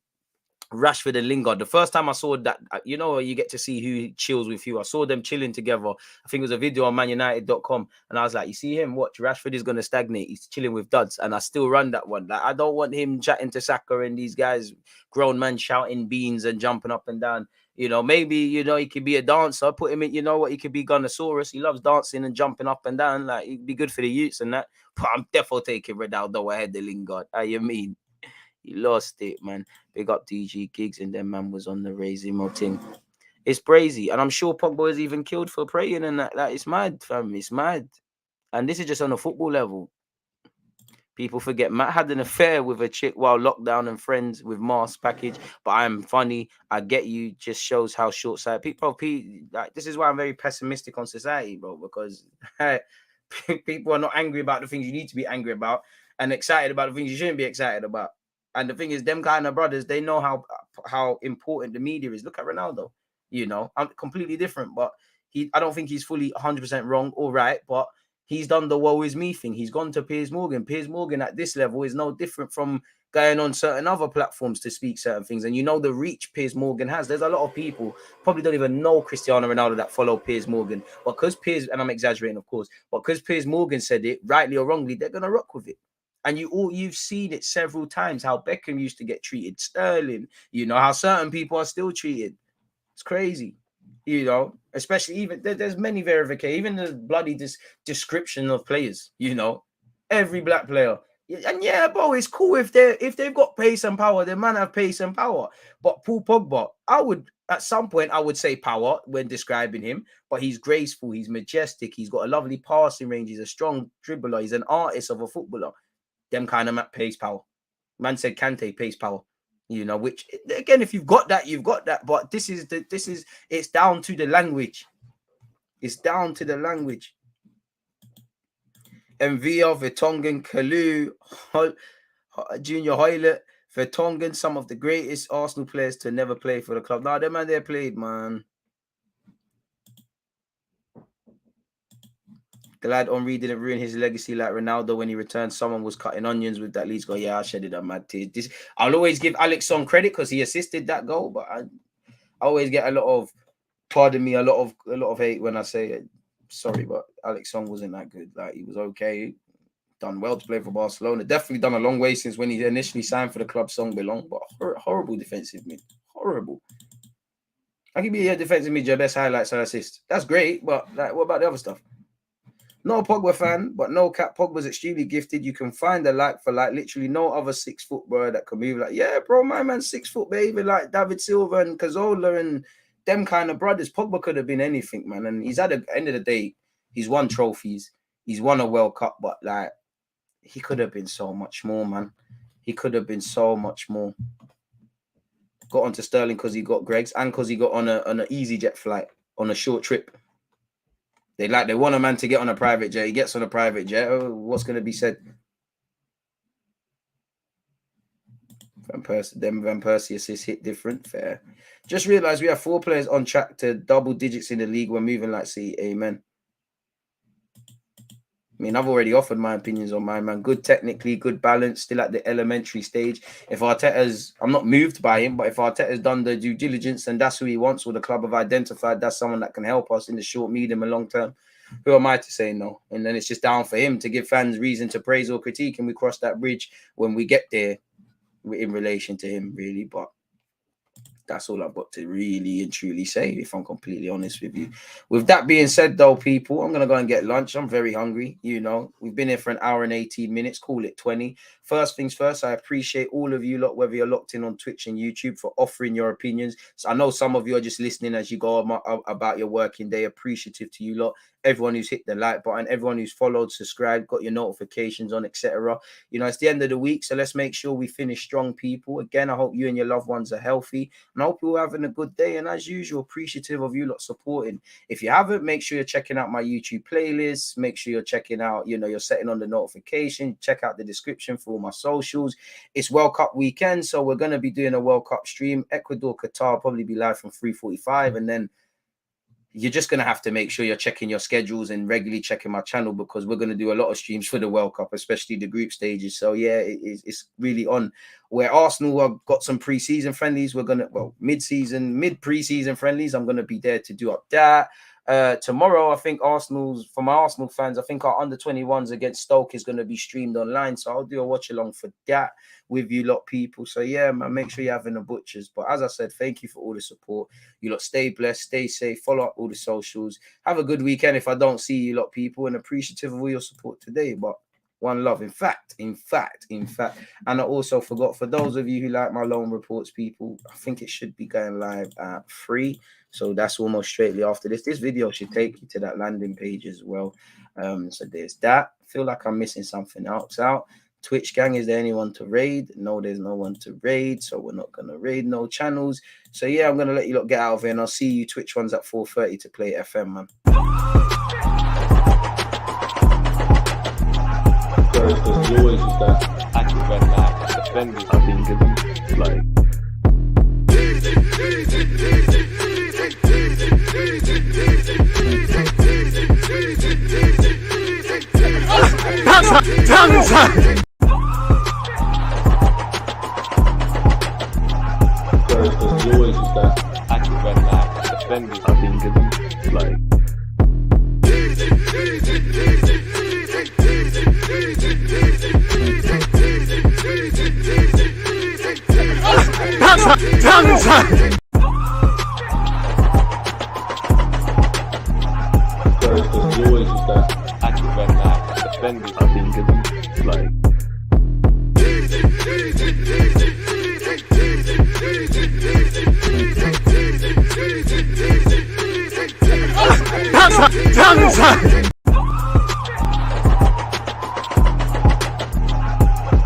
Rashford and Lingard. The first time I saw that, you know, you get to see who chills with you. I saw them chilling together. I think it was a video on manunited.com. And I was like, you see him? Watch, Rashford is going to stagnate. He's chilling with duds. And I still run that one. Like, I don't want him chatting to Saka and these guys, grown men shouting beans and jumping up and down. You know, maybe, you know, he could be a dancer. Put him in, you know what, he could be Gunnosaurus. He loves dancing and jumping up and down. Like, he'd be good for the youths and that. But I'm definitely taking Ronaldo ahead of Lingard. How you mean? He lost it, man. Big up DG Gigs, and then man was on the raising thing. It's crazy, and I'm sure Pogba is even killed for praying and that. Like, it's mad, fam. It's mad, and this is just on a football level. People forget Matt had an affair with a chick while lockdown and friends with mask package. But I'm funny. I get you. Just shows how short-sighted people. Like, this is why I'm very pessimistic on society, bro. Because people are not angry about the things you need to be angry about, and excited about the things you shouldn't be excited about. And the thing is, them kind of brothers, they know how important the media is. Look at Ronaldo. You know, I'm completely different, but I don't think he's fully 100% wrong or right, but he's done the woe is me thing. He's gone to Piers Morgan. Piers Morgan at this level is no different from going on certain other platforms to speak certain things. And you know the reach Piers Morgan has. There's a lot of people probably don't even know Cristiano Ronaldo that follow Piers Morgan. But because Piers, and I'm exaggerating, of course, but because Piers Morgan said it, rightly or wrongly, they're going to rock with it. And you've seen it several times, how Beckham used to get treated, Sterling, you know, how certain people are still treated. It's crazy, you know, especially even there's many verifications, even the bloody description of players, you know, every black player. And yeah, bro, it's cool if they've got pace and power, they man have pace and power. But Paul Pogba, at some point I would say power when describing him, but he's graceful, he's majestic, he's got a lovely passing range, he's a strong dribbler, he's an artist of a footballer. Them kind of pace power. Man said Kante pace power. You know, which again, if you've got that, you've got that. But it's down to the language. It's down to the language. Envia, Vertonghen, Kalu, Junior Hoylett, Vertonghen, some of the greatest Arsenal players to never play for the club. Nah, them man they played, man. Glad Henry didn't ruin his legacy like Ronaldo when he returned. Someone was cutting onions with that Leeds goal. Yeah, I shedded a mad tear. I'll always give Alex Song credit because he assisted that goal, but I always get a lot of hate when I say it. Sorry, but Alex Song wasn't that good. Like, he was okay, done well to play for Barcelona. Definitely done a long way since when he initially signed for the club. Song belong, but horrible defensive mid, horrible. I can be a defensive mid, your best highlights and assists. That's great, but like, what about the other stuff? Not a Pogba fan, but no cap. Pogba's extremely gifted. You can find a like for like literally no other 6 foot bro that can move like, yeah, bro, my man's 6 foot, baby, like David Silva and Cazorla and them kind of brothers. Pogba could have been anything, man. And he's at the end of the day, he's won trophies, he's won a World Cup, but like, he could have been so much more, man. He could have been so much more. Got onto Sterling because he got Greg's and because he got on an EasyJet flight on a short trip. They want a man to get on a private jet. He gets on a private jet. Oh, what's going to be said? Van Persie assists hit different. Fair. Just realized we have 4 players on track to double digits in the league. We're moving like C. Amen. I mean, I've already offered my opinions on my man. Good technically, good balance, still at the elementary stage. If Arteta's, I'm not moved by him, but if Arteta's done the due diligence and that's who he wants, or the club have identified that's someone that can help us in the short, medium, and long term, who am I to say no? And then it's just down for him to give fans reason to praise or critique, and we cross that bridge when we get there in relation to him, really. But that's all I've got to really and truly say, if I'm completely honest with you. With that being said, though, people, I'm going to go and get lunch. I'm very hungry. You know, we've been here for an hour and 18 minutes. Call it 20. First things first, I appreciate all of you lot, whether you're locked in on Twitch and YouTube, for offering your opinions. So I know some of you are just listening as you go about your working day. Appreciative to you lot. Everyone who's hit the like button, everyone who's followed, subscribed, got your notifications on, etc. You know, it's the end of the week, so let's make sure we finish strong, people. Again, I hope you and your loved ones are healthy, and I hope you're having a good day. And as usual, appreciative of you lot supporting. If you haven't, make sure you're checking out my YouTube playlist. Make sure you're checking out, you know, you're setting on the notification. Check out the description for all my socials. It's World Cup weekend, so we're going to be doing a World Cup stream. Ecuador, Qatar, probably be live from 3:45, and then you're just going to have to make sure you're checking your schedules and regularly checking my channel, because we're going to do a lot of streams for the World Cup, especially the group stages. So yeah, it's really on. Where Arsenal have got some pre-season friendlies, we're going to, well, mid-pre-season friendlies, I'm going to be there to do up that. Tomorrow, I think for my Arsenal fans, I think our under-21s against Stoke is going to be streamed online. So I'll do a watch along for that with you lot people. So yeah, man, make sure you're having the butchers. But as I said, thank you for all the support. You lot stay blessed, stay safe, follow up all the socials. Have a good weekend if I don't see you lot people, and appreciative of all your support today. But one love. In fact. And I also forgot, for those of you who like my loan reports, people, I think it should be going live at 3. So that's almost straightly after this. This video should take you to that landing page as well. So there's that. I feel like I'm missing something else out. Twitch gang, is there anyone to raid? No, there's no one to raid. So we're not going to raid no channels. So yeah, I'm going to let you lot get out of here, and I'll see you Twitch ones at 4:30 to play FM, man. There's always just that active red flag defending. I think it's like there's always just that active red flag defending. I think it's like there's always just that active red flag defending. I think it's like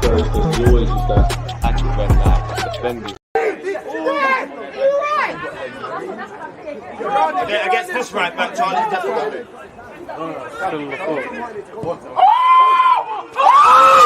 there's always just that active red flag defending. Against this right back, Charlie. Still on the floor. Oh!